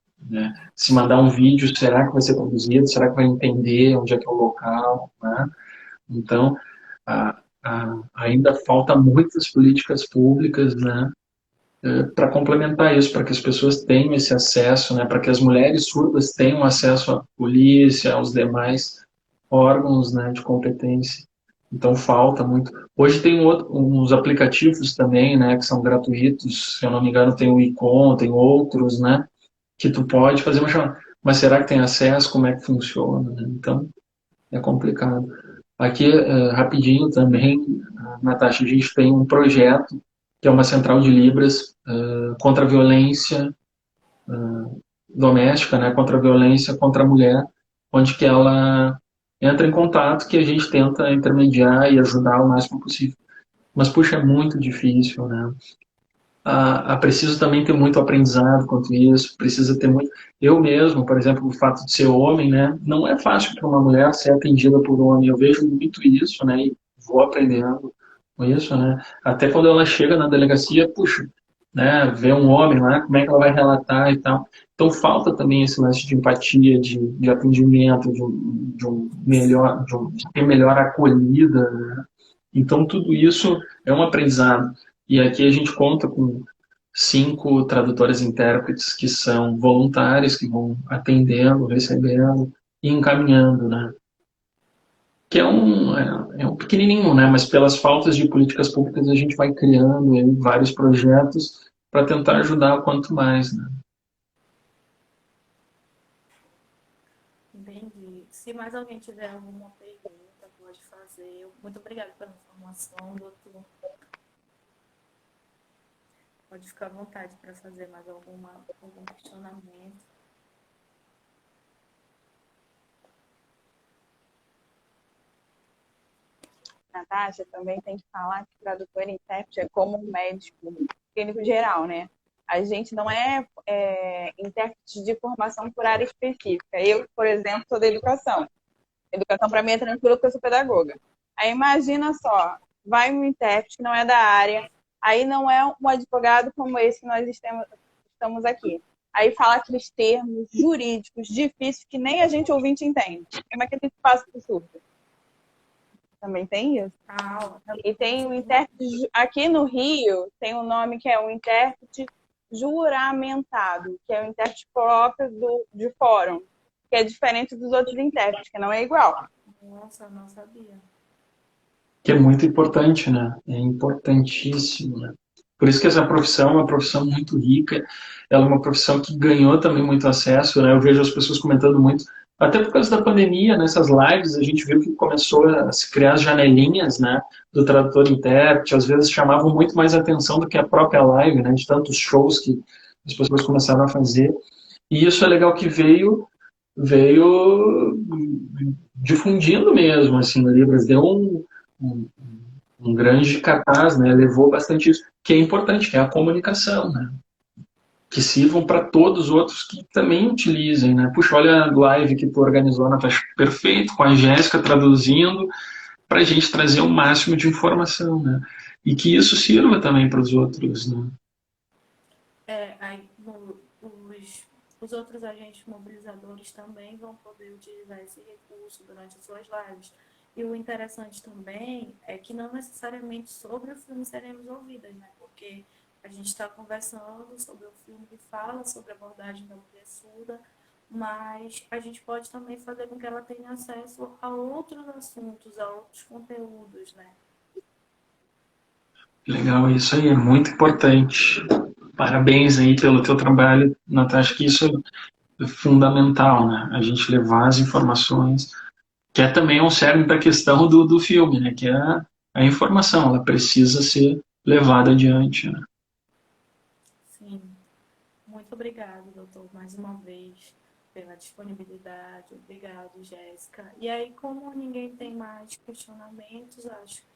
Se mandar um vídeo, será que vai ser traduzido? Será que vai entender onde é que é o local, né? Então, ainda falta muitas políticas públicas, né? Para complementar isso, para que as pessoas tenham esse acesso, né? Para que as mulheres surdas tenham acesso à polícia, aos demais órgãos, né, de competência. Então falta muito. Hoje tem uns aplicativos também, né, que são gratuitos. Se eu não me engano, tem o Icon, tem outros, né, que tu pode fazer uma chamada. Mas será que tem acesso? Como é que funciona? Né? Então é complicado. Aqui, rapidinho também, Natasha, a gente tem um projeto que é uma central de Libras contra a violência doméstica, né, contra a violência contra a mulher, onde que ela entra em contato, que a gente tenta intermediar e ajudar o máximo possível. Mas, puxa, é muito difícil, né? Preciso também ter muito aprendizado quanto isso, precisa ter muito... Eu mesmo, por exemplo, o fato de ser homem, né? Não é fácil para uma mulher ser atendida por um homem. Eu vejo muito isso, né? E vou aprendendo com isso, né? Até quando ela chega na delegacia, puxa, né? Vê um homem lá, como é que ela vai relatar e tal. Então falta também esse lance de empatia, de atendimento, de ter melhor acolhida, né? Então tudo isso é um aprendizado. E aqui a gente conta com 5 tradutores intérpretes que são voluntários, que vão atendendo, recebendo e encaminhando, né? Que é um pequenininho, né? Mas pelas faltas de políticas públicas a gente vai criando aí vários projetos para tentar ajudar o quanto mais, né? Entendi. Se mais alguém tiver alguma pergunta, pode fazer. Muito obrigada pela informação, doutor. Pode ficar à vontade para fazer mais algum questionamento. Natasha, também tem que falar que o tradutor e intérprete é como um médico clínico geral, né? A gente não é intérprete de formação por área específica. Eu, por exemplo, sou da educação. Educação, para mim, é tranquilo porque eu sou pedagoga. Aí, imagina só, vai um intérprete que não é da área, aí não é um advogado como esse que nós estamos aqui. Aí fala aqueles termos jurídicos difíceis que nem a gente ouvinte entende. Como é que a gente passa por surdo? Também tem isso. E tem o intérprete, aqui no Rio, tem um nome que é o intérprete juramentado, que é o intérprete próprio de fórum, que é diferente dos outros intérpretes, que não é igual. Nossa, eu não sabia. Que é muito importante, né? É importantíssimo, né? Por isso que essa profissão é uma profissão muito rica, ela é uma profissão que ganhou também muito acesso, né? Eu vejo as pessoas comentando muito, até por causa da pandemia, nessas lives, a gente viu que começou a se criar as janelinhas, né, do tradutor-intérprete, às vezes chamavam muito mais atenção do que a própria live, né, de tantos shows que as pessoas começaram a fazer. E isso é legal que veio difundindo mesmo, assim, o Libras deu um, um grande cartaz, né? Levou bastante isso, que é importante, que é a comunicação, né? Que sirvam para todos os outros que também utilizem, né? Puxa, olha a live que tu organizou, Natasha, perfeito, com a Jéssica traduzindo, para a gente trazer o máximo de informação, né? E que isso sirva também para os outros, né? Aí, os outros agentes mobilizadores também vão poder utilizar esse recurso durante as suas lives. E o interessante também é que não necessariamente sobre o filme seremos ouvidas, né? Porque a gente está conversando sobre o filme que fala sobre a abordagem da mulher surda, mas a gente pode também fazer com que ela tenha acesso a outros assuntos, a outros conteúdos, né? Legal, isso aí é muito importante. Parabéns aí pelo teu trabalho, Natasha, que isso é fundamental, né? A gente levar as informações, que é também um cerne da questão do filme, né? Que é a informação, ela precisa ser levada adiante, né? Sim. Muito obrigada, doutor, mais uma vez, pela disponibilidade. Obrigado, Jéssica. E aí, como ninguém tem mais questionamentos, acho que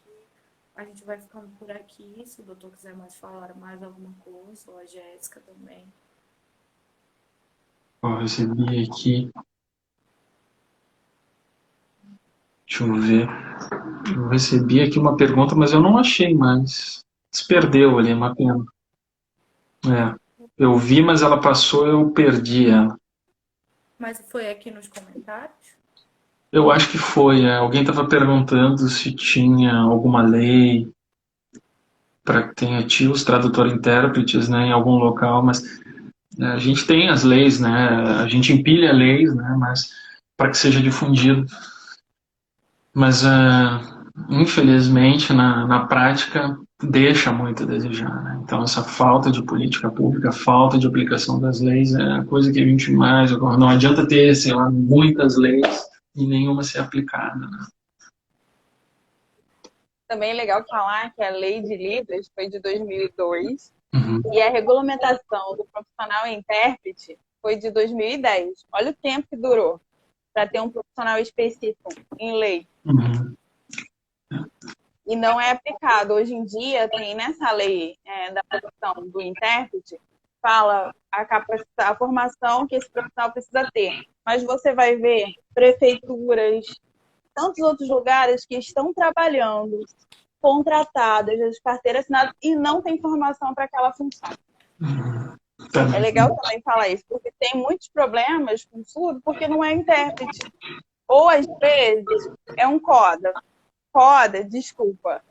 a gente vai ficando por aqui. Se o doutor quiser mais falar mais alguma coisa, ou a Jéssica também. Eu recebi aqui, deixa eu ver, eu recebi aqui uma pergunta, mas eu não achei mais. Se perdeu ali, é uma pena. É, eu vi, mas ela passou, eu perdi ela. Mas foi aqui nos comentários? Eu acho que foi, alguém estava perguntando se tinha alguma lei para que tenha tios tradutor-intérpretes, né, em algum local, mas a gente tem as leis, né, a gente empilha leis, né, mas para que seja difundido. Mas, infelizmente, na prática, deixa muito a desejar, né? Então, essa falta de política pública, falta de aplicação das leis é a coisa que a gente mais ocorre. Não adianta ter, sei lá, muitas leis e nenhuma ser aplicada, né? Também é legal falar que a Lei de Libras foi de 2002 Uhum. e a regulamentação do profissional intérprete foi de 2010. Olha o tempo que durou para ter um profissional específico em lei. Uhum. E não é aplicado. Hoje em dia, tem nessa lei da profissão do intérprete, fala a formação que esse profissional precisa ter. Mas você vai ver prefeituras, tantos outros lugares que estão trabalhando, contratadas, as carteiras assinadas, e não tem formação para aquela função. É legal também falar isso, porque tem muitos problemas com surdo, porque não é intérprete. Ou, às vezes, é um desculpa,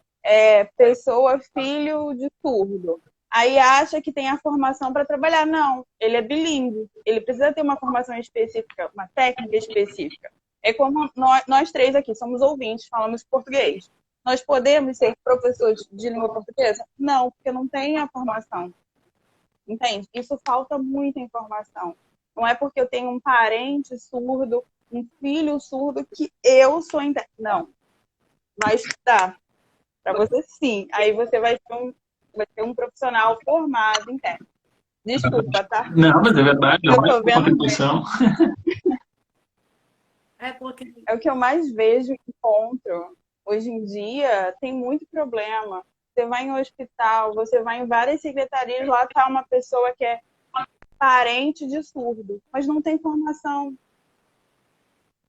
pessoa, filho de surdo. Aí acha que tem a formação para trabalhar. Não, ele é bilíngue. Ele precisa ter uma formação específica, uma técnica específica. É como nós três aqui somos ouvintes, falamos português. Nós podemos ser professores de língua portuguesa? Não, porque não tem a formação. Entende? Isso falta muita informação. Não é porque eu tenho um parente surdo, um filho surdo, que eu sou intérprete. Não. Vai estudar. Para você, sim. Aí você vai ter um profissional formado intérprete. Desculpa, tá? Não, mas é verdade, é Eu uma tô vendo contribuição. É o que eu mais vejo e encontro. Hoje em dia, tem muito problema. Você vai em um hospital, você vai em várias secretarias, lá está uma pessoa que é parente de surdo, mas não tem formação.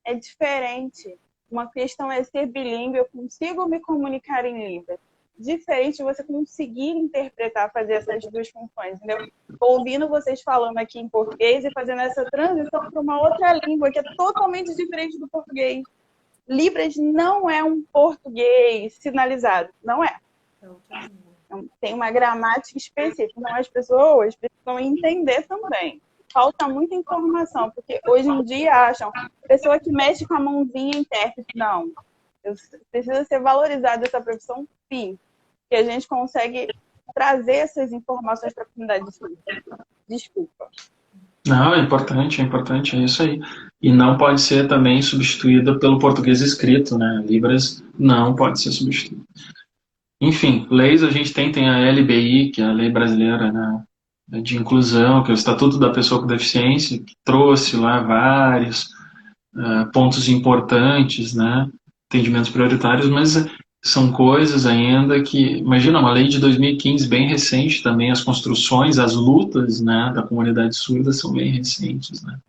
É diferente. Uma questão é ser bilíngue, eu consigo me comunicar em Libras. Diferente de você conseguir interpretar, fazer essas duas funções, entendeu? Ouvindo vocês falando aqui em português e fazendo essa transição para uma outra língua que é totalmente diferente do português. Libras não é um português sinalizado, não é. Tem uma gramática específica, então as pessoas precisam entender também. Falta muita informação, porque hoje em dia acham, pessoa que mexe com a mãozinha intérprete, não. Precisa ser valorizada essa profissão, sim, que a gente consegue trazer essas informações para a comunidade surda. Desculpa. Não, é importante, é isso aí. E não pode ser também substituída pelo português escrito, né? Libras não pode ser substituído. Enfim, leis a gente tem a LBI, que é a Lei Brasileira, né, de Inclusão, que é o Estatuto da Pessoa com Deficiência, que trouxe lá vários pontos importantes, né, atendimentos prioritários, mas são coisas ainda que, imagina, uma lei de 2015 bem recente também, as construções, as lutas, né, da comunidade surda são bem recentes, né,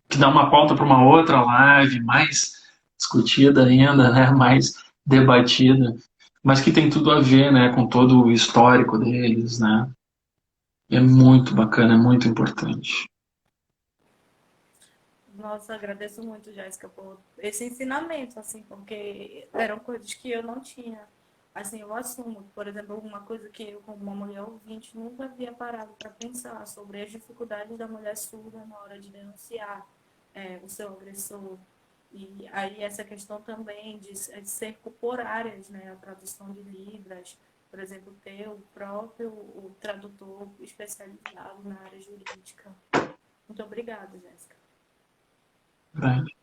que dá uma pauta para uma outra live mais discutida ainda, né, mais debatida, mas que tem tudo a ver, né, com todo o histórico deles, né, é muito bacana, é muito importante. Nossa, agradeço muito, Jéssica, por esse ensinamento, assim, porque eram coisas que eu não tinha. Assim, eu assumo, por exemplo, uma coisa que eu, como uma mulher ouvinte, nunca havia parado para pensar sobre as dificuldades da mulher surda na hora de denunciar o seu agressor. E aí essa questão também de ser corporárias, né, a tradução de libras, por exemplo, ter o próprio o tradutor especializado na área jurídica. Muito obrigada, Jéssica. Verdade.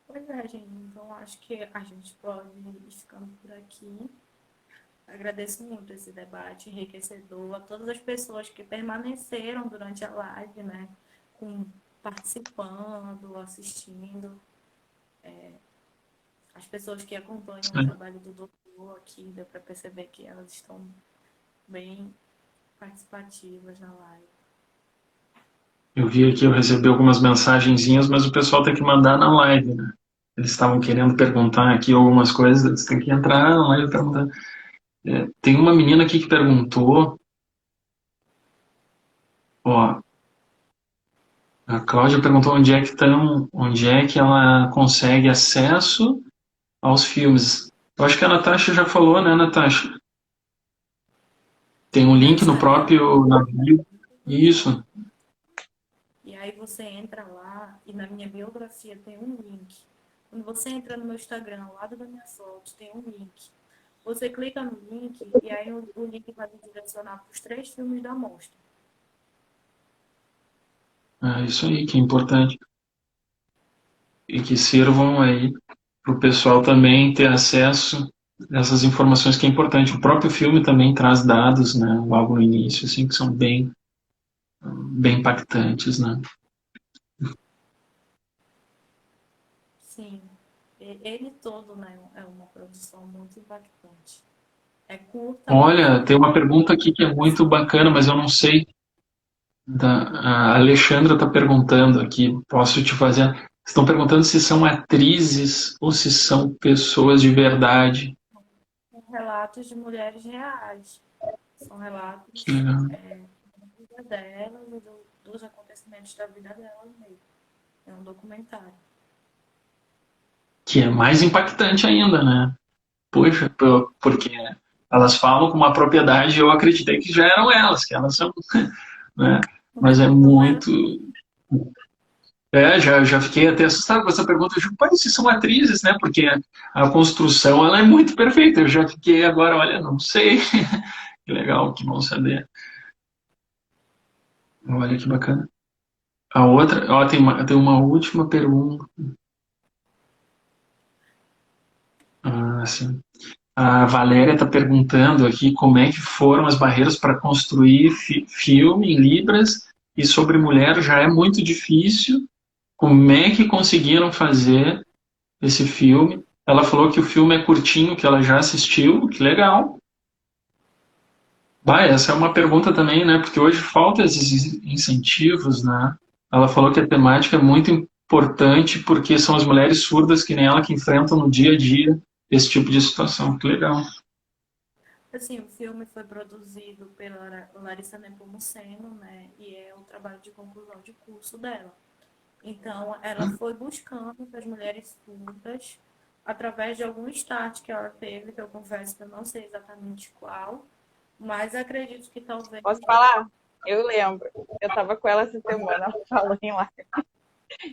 Pois é, gente. Então, acho que a gente pode ir ficando por aqui. Agradeço muito esse debate enriquecedor a todas as pessoas que permaneceram durante a live, né? Participando, assistindo. As pessoas que acompanham o trabalho do doutor aqui, deu para perceber que elas estão bem participativas na live. Eu vi aqui, eu recebi algumas mensagenzinhas, mas o pessoal tem que mandar na live, né? Eles estavam querendo perguntar aqui algumas coisas, eles têm que entrar na live e perguntar. Tem uma menina aqui que perguntou, ó, a Cláudia perguntou onde é que ela consegue acesso aos filmes. Eu acho que a Natasha já falou, né, Natasha? Tem um Meu link no Instagram. próprio navio. Isso. E aí você entra lá e na minha biografia tem um link. Quando você entra no meu Instagram, ao lado da minha foto, tem um link. Você clica no link e aí o link vai me direcionar para os 3 filmes da mostra. É isso aí que é importante. E que sirvam aí para o pessoal também ter acesso a essas informações que é importante. O próprio filme também traz dados, né, logo no início, assim, que são bem impactantes, né? Sim, ele todo, né, é uma produção muito impactante. É curta, mas Olha, tem muito uma pergunta aqui que é muito bacana, mas eu não sei. A Alexandra está perguntando aqui, posso te fazer? Estão perguntando se são atrizes ou se são pessoas de verdade. relatos de mulheres reais. São Que relatos legal. da vida delas e dos acontecimentos da vida delas mesmo. É um documentário. Que é mais impactante ainda, né? Poxa, porque elas falam com uma propriedade, eu acreditei que já eram elas, que elas são, né? Mas é Não era. muito. Já fiquei até assustado com essa pergunta. Eu digo, pai, se são atrizes, né? Porque a construção ela é muito perfeita. Eu já fiquei agora, olha, não sei. Que legal, que bom saber. Olha que bacana. A outra, ó, tem uma última pergunta. Ah, sim. A Valéria está perguntando aqui como é que foram as barreiras para construir filme em Libras e sobre mulher já é muito difícil. Como é que conseguiram fazer esse filme? Ela falou que o filme é curtinho, que ela já assistiu, que legal. Bah, essa é uma pergunta também, né? Porque hoje falta esses incentivos, né? Ela falou que a temática é muito importante porque são as mulheres surdas que nem ela que enfrentam no dia a dia esse tipo de situação. Que legal. Assim, o filme foi produzido pela Larissa Nepomuceno, né? E é o trabalho de conclusão de curso dela. Então, ela foi buscando as mulheres surdas através de algum start que ela teve, que eu confesso que eu não sei exatamente qual, mas acredito que talvez. Posso falar? Eu lembro. Eu estava com ela essa semana, ela falou em lá.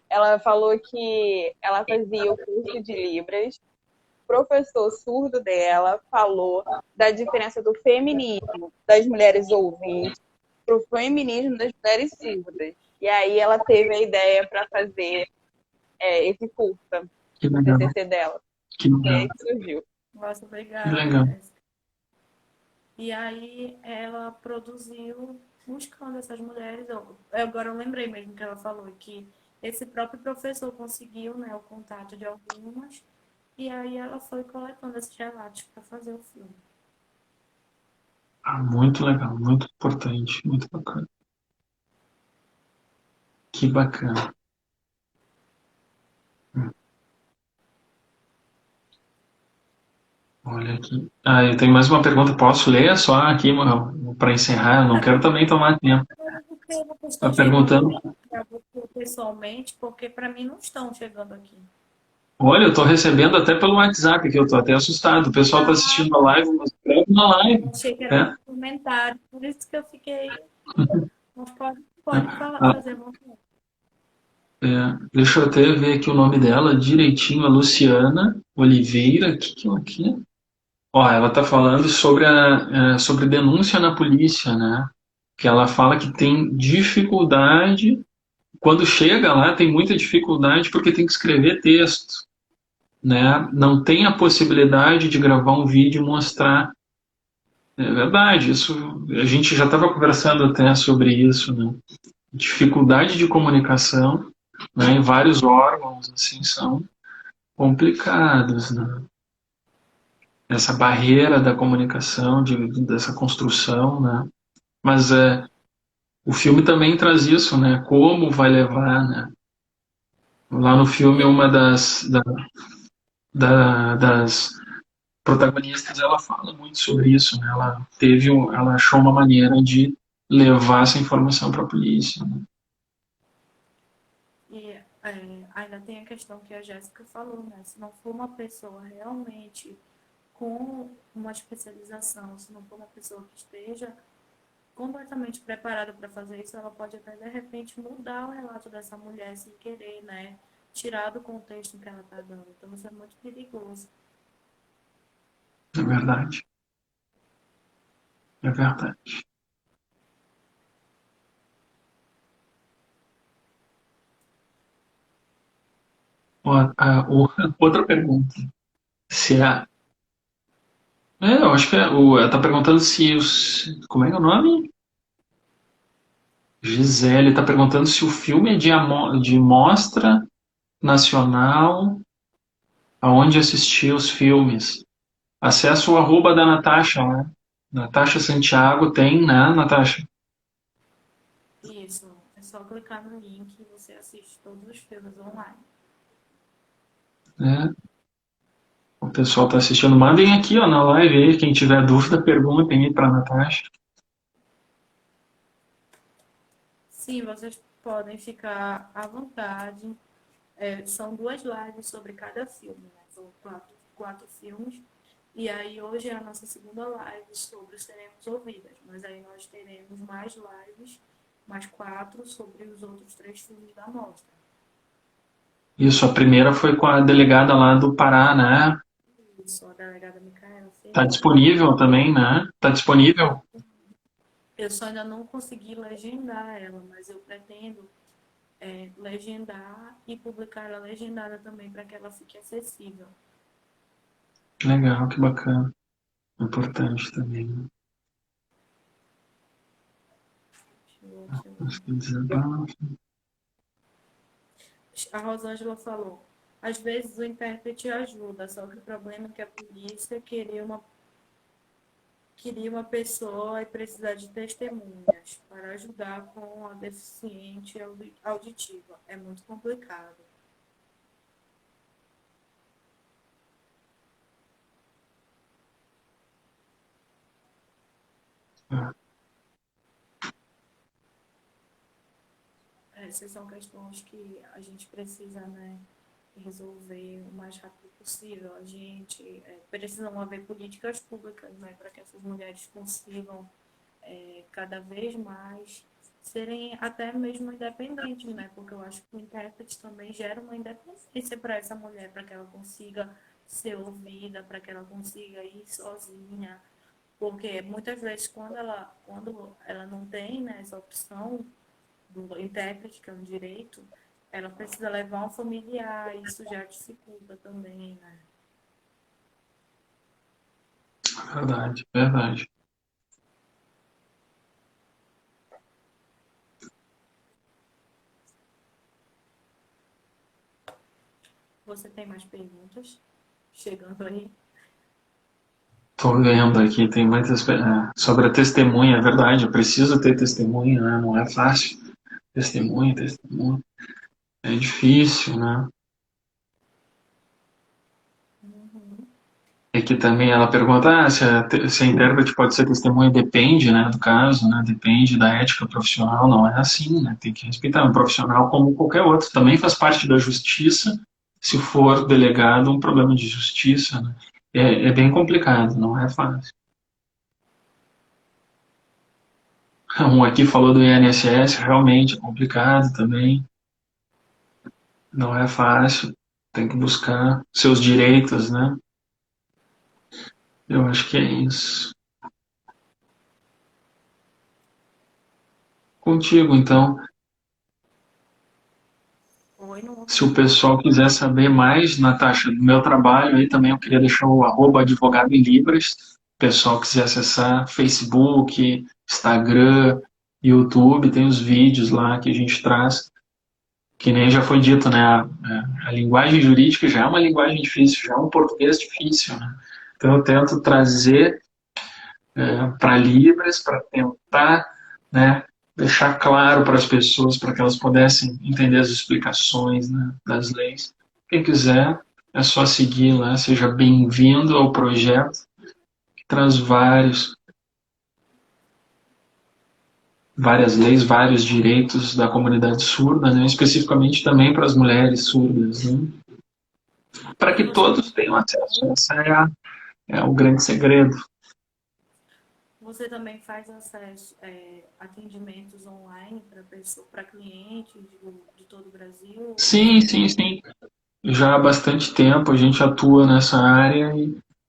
Ela falou que ela fazia o curso de Libras, o professor surdo dela falou da diferença do feminismo das mulheres ouvintes para o feminismo das mulheres surdas. E aí ela teve a ideia para fazer esse curso, Que o legal, TCC dela. que E aí legal, surgiu. Nossa, que obrigada, legal. Jéssica. E aí ela produziu buscando essas mulheres. Agora eu lembrei mesmo que ela falou que esse próprio professor conseguiu, né, o contato de algumas, e aí ela foi coletando esses relatos para fazer o filme. Ah, muito legal, muito importante, muito bacana. Que bacana. Olha aqui. Ah, eu tenho mais uma pergunta. Posso ler só aqui para encerrar? Eu não quero também tomar tempo. Porque é uma questão Está de envio perguntando. para você pessoalmente, porque para mim não estão chegando aqui. Olha, eu estou recebendo até pelo WhatsApp aqui, eu estou até assustado. O pessoal está Ah, assistindo a live, mas escreve na eu live. achei que era Né? um comentário, por isso que eu fiquei. Mas pode falar, Ah, fazer uma pergunta. deixa eu até ver aqui o nome dela direitinho, a Luciana Oliveira. O que é aqui? Ó, ela está falando sobre sobre denúncia na polícia, né? Que ela fala que tem dificuldade, quando chega lá, tem muita dificuldade porque tem que escrever texto, né? Não tem a possibilidade de gravar um vídeo e mostrar. É verdade, isso a gente já estava conversando até sobre isso, né? Dificuldade de comunicação, né? Em vários órgãos assim são complicados, né? Essa barreira da comunicação, dessa construção, né? Mas o filme também traz isso, né? Como vai levar, né? Lá no filme, E uma das protagonistas, ela fala muito sobre isso, né? Ela achou uma maneira de levar essa informação para a polícia, né? ainda tem a questão que a Jéssica falou, né? Se não for uma pessoa realmente com uma especialização, se não for uma pessoa que esteja completamente preparada para fazer isso, ela pode até de repente mudar o relato dessa mulher sem querer, né? Tirar do contexto que ela está dando. Então isso é muito perigoso. É verdade, é verdade. Ó, outra pergunta. Se a, eu acho que ela tá perguntando se como é que é o nome? Gisele está perguntando se o filme é de mostra nacional, aonde assistir os filmes. Acesse o arroba da Natasha, né? Natasha Santiago tem, né, Natasha? Isso, é só clicar no link e você assiste todos os filmes online. É, o pessoal está assistindo. Mandem aqui, ó, na live aí. Quem tiver dúvida, perguntem aí para a Natasha. Sim, vocês podem ficar à vontade. São 2 lives sobre cada filme, né? São quatro filmes. E aí hoje é a nossa segunda live sobre Seremos Ouvidas. Mas aí nós teremos mais lives, mais 4, sobre os outros 3 filmes da mostra. Isso, a primeira foi com a delegada lá do Pará, né? Isso, a delegada Micaela Tá Ferreira. disponível também, né? Tá disponível? Eu só ainda não consegui legendar ela, mas eu pretendo legendar e publicar ela legendada também para que ela fique acessível. Legal, que bacana. Importante também, né? Deixa eu Acho que Eu desabafo. A Rosângela falou: às vezes o intérprete ajuda, só que o problema é que a polícia queria uma pessoa e precisar de testemunhas para ajudar com a deficiente auditiva. É muito complicado. essas são questões que a gente precisa, né, resolver o mais rápido possível. A gente precisa haver políticas públicas, né, para que essas mulheres consigam cada vez mais serem até mesmo independentes, né? Porque eu acho que o intérprete também gera uma independência para essa mulher, para que ela consiga ser ouvida, para que ela consiga ir sozinha. Porque muitas vezes quando ela não tem, né, essa opção do intérprete, que é um direito, ela precisa levar um familiar, e isso já dificulta também, né? Verdade, verdade. Você tem mais perguntas? Chegando aí. Estou vendo aqui, tem muitas. Sobre a testemunha, é verdade, eu preciso ter testemunha, né? Não é fácil. Testemunha, testemunha. É difícil, né? E que também ela pergunta, se a intérprete pode ser testemunha, depende, né, do caso, né? Depende da ética profissional, não é assim, né? Tem que respeitar. Um profissional como qualquer outro também faz parte da justiça, se for delegado um problema de justiça, né? É bem complicado, não é fácil. Um aqui falou do INSS, realmente é complicado também, não é fácil, tem que buscar seus direitos, né? Eu acho que é isso. Contigo, então, Oi, não se o ouvi. pessoal quiser saber mais, Natasha, do meu trabalho, aí também eu queria deixar o @advogado em Libras, se o pessoal quiser acessar Facebook, Instagram, YouTube, tem os vídeos lá que a gente traz, que nem já foi dito, né? A linguagem jurídica já é uma linguagem difícil, já é um português difícil, né? Então eu tento trazer para Libras, para tentar, né, deixar claro para as pessoas, para que elas pudessem entender as explicações, né, das leis. Quem quiser, é só seguir lá, seja bem-vindo ao projeto, que traz várias leis, vários direitos da comunidade surda, né, especificamente também para as mulheres surdas, né, para E que você, todos tenham acesso. Esse é o grande segredo. você também faz acesso, atendimentos online para pessoa, para clientes de todo o Brasil? Ou Sim, sim, sim. Já há bastante tempo a gente atua nessa área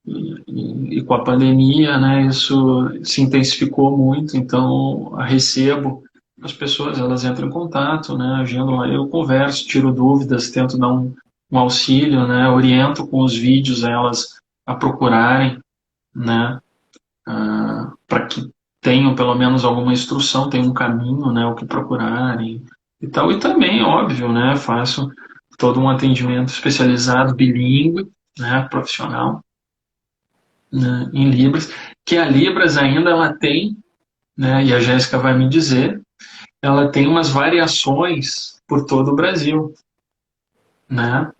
e com a pandemia, né, isso se intensificou muito, então a recebo as pessoas, elas entram em contato, né, agendam lá, eu converso, tiro dúvidas, tento dar um auxílio, né, oriento com os vídeos elas a procurarem, né, para que tenham pelo menos alguma instrução, tenham um caminho, né, o que procurarem e tal. E também, óbvio, né, faço todo um atendimento especializado, bilíngue, né, profissional, né, em Libras, que a Libras ainda ela tem, né, e a Jéssica vai me dizer, ela tem umas variações por todo o Brasil, né?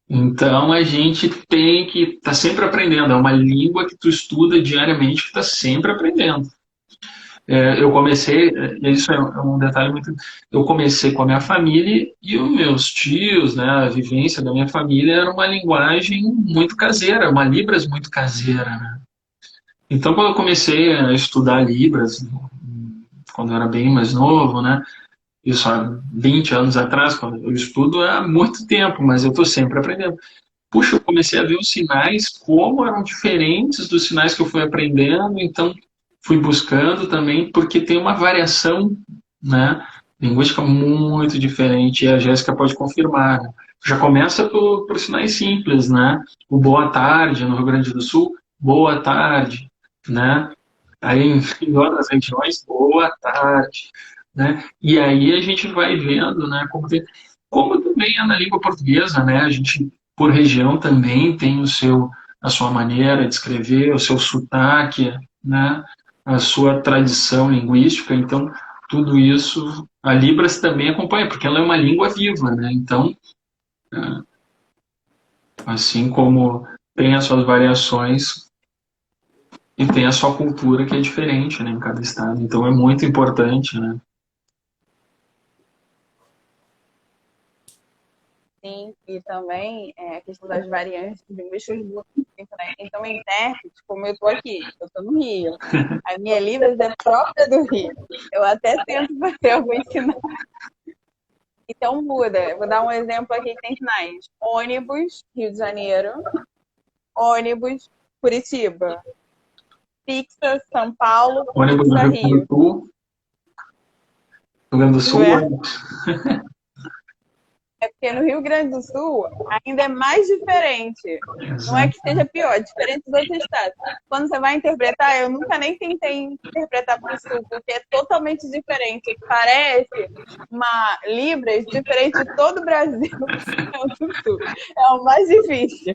Então a gente tem que estar sempre aprendendo. É uma língua que tu estuda diariamente, que está sempre aprendendo. Eu comecei, isso é um detalhe muito. Eu comecei com a minha família e os meus tios, né, a vivência da minha família era uma linguagem muito caseira, uma Libras muito caseira, né? Então, quando eu comecei a estudar Libras, quando eu era bem mais novo, né, isso há 20 anos atrás, quando eu estudo há muito tempo, mas eu estou sempre aprendendo. Puxa, eu comecei a ver os sinais, como eram diferentes dos sinais que eu fui aprendendo, então fui buscando também, porque tem uma variação, né, linguística muito diferente, e a Jéssica pode confirmar, né? Já começa por sinais simples, né? O boa tarde no Rio Grande do Sul, boa tarde, né? Aí em outras regiões, boa tarde, né? E aí a gente vai vendo, né, como também é na língua portuguesa, né? A gente por região também tem a sua maneira de escrever, o seu sotaque, né? A sua tradição linguística. Então, tudo isso a Libras também acompanha, porque ela é uma língua viva, né? Então, assim como tem as suas variações e tem a sua cultura que é diferente, né, em cada estado. Então, é muito importante, né? e também a questão das variantes linguísticas muito. Né? Então, a intérprete, como eu estou aqui, eu estou no Rio, a minha Libras é própria do Rio. Eu até tento fazer alguns sinais. Então, muda. Eu vou dar um exemplo aqui que tem sinais. Ônibus, Rio de Janeiro. Ônibus, Curitiba. Fixa, São Paulo. Ônibus do Fixa, Rio Grande do Rio. Sul. Rio Grande do Sul, Não é? ônibus. É porque no Rio Grande do Sul ainda é mais diferente. Não é que Exato. seja pior, é diferente dos outros estados. Quando você vai interpretar, eu nunca nem tentei interpretar para o Sul, porque é totalmente diferente. Parece uma Libras diferente de todo o Brasil. É o do Sul. É o mais difícil.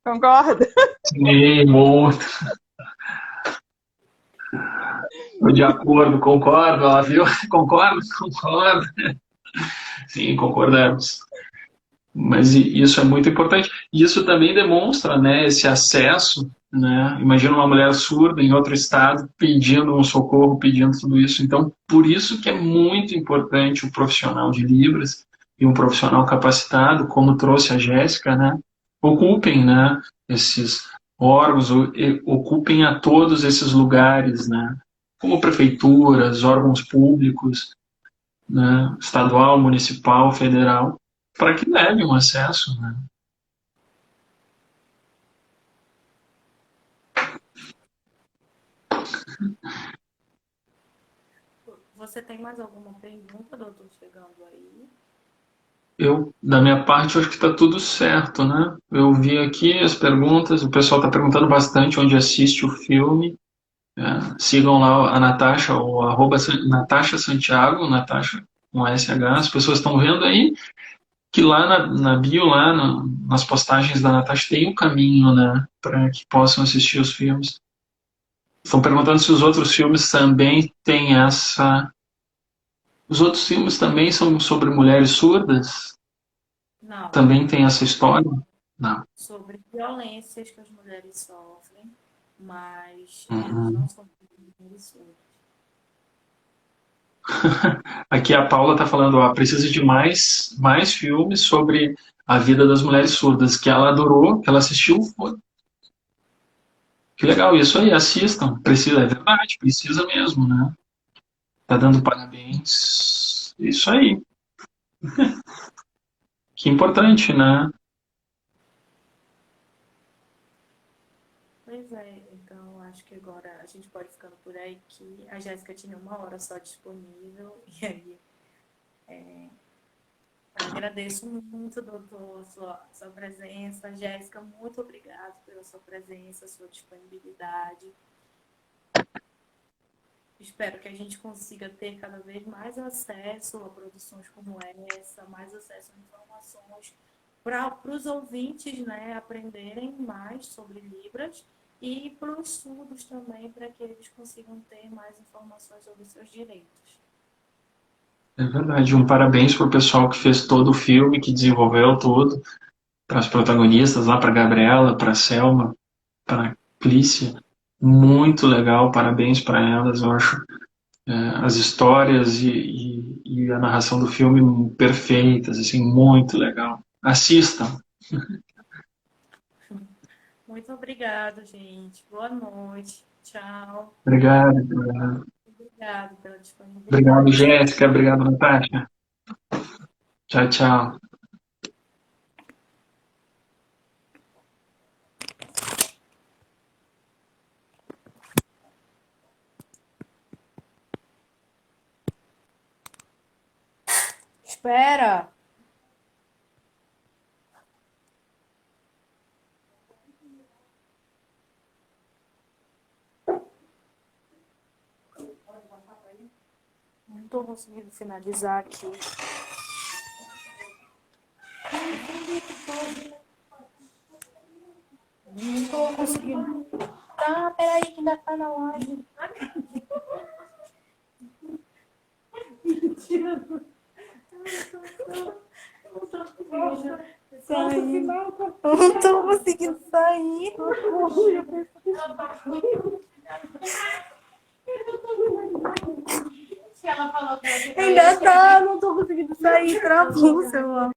Concorda? Sim, muito. Tô de acordo, concordo, ela viu? Concordo, concordo. Sim, concordamos. Mas isso é muito importante. E isso também demonstra, né, esse acesso, né? Imagina uma mulher surda em outro estado pedindo um socorro, pedindo tudo isso. Então, por isso que é muito importante o profissional de Libras e um profissional capacitado, como trouxe a Jéssica, né? Ocupem, né, esses órgãos, ocupem a todos esses lugares, né? Como prefeituras, órgãos públicos, né, estadual, municipal, federal, para que leve um acesso, né? Você tem mais alguma pergunta, doutor, chegando aí? Da minha parte, eu acho que está tudo certo, né? Eu vi aqui as perguntas, o pessoal está perguntando bastante onde assiste o filme. Sigam lá a Natasha, o arroba Natasha Santiago, Natasha com SH. As pessoas estão vendo aí que lá na bio, lá nas postagens da Natasha, tem um caminho, né? Para que possam assistir os filmes. Estão perguntando se os outros filmes também têm essa. Os outros filmes também são sobre mulheres surdas? Não, Também tem essa história? Não. sobre violências que as mulheres sofrem, mas eles não Uhum. são mulheres surdas. Aqui a Paula está falando, ó, precisa de mais filmes sobre a vida das mulheres surdas, que ela adorou, que ela assistiu. Que legal, isso aí, assistam. Precisa, é verdade, precisa mesmo, né? Tá dando parabéns. Isso aí. Que importante, né? Pois é, então acho que agora a gente pode ficando por aí, que a Jéssica tinha 1 hora só disponível, e aí agradeço muito, doutor, sua presença. Jéssica, muito obrigada pela sua presença, sua disponibilidade. Espero que a gente consiga ter cada vez mais acesso a produções como essa, mais acesso a informações para os ouvintes, né, aprenderem mais sobre Libras e para os surdos também, para que eles consigam ter mais informações sobre seus direitos. É verdade. Um parabéns pro pessoal que fez todo o filme, que desenvolveu tudo, para as protagonistas lá, para Gabriela, para Selma, para Clícia. Muito legal, parabéns para elas. Eu acho as histórias e a narração do filme perfeitas, assim, muito legal. Assistam. Muito obrigada, gente. Boa noite. Tchau. Obrigado, obrigado. Obrigada pela Obrigado, disponibilidade. Jéssica. Obrigado, Natasha. Tchau, tchau. Espera! Não estou conseguindo finalizar aqui. Não estou conseguindo. Tá, peraí, que ainda tá na live. Mentira. Não tô conseguindo sair. Não tô conseguindo sair. Ainda tá, não tô conseguindo sair. Travou o celular.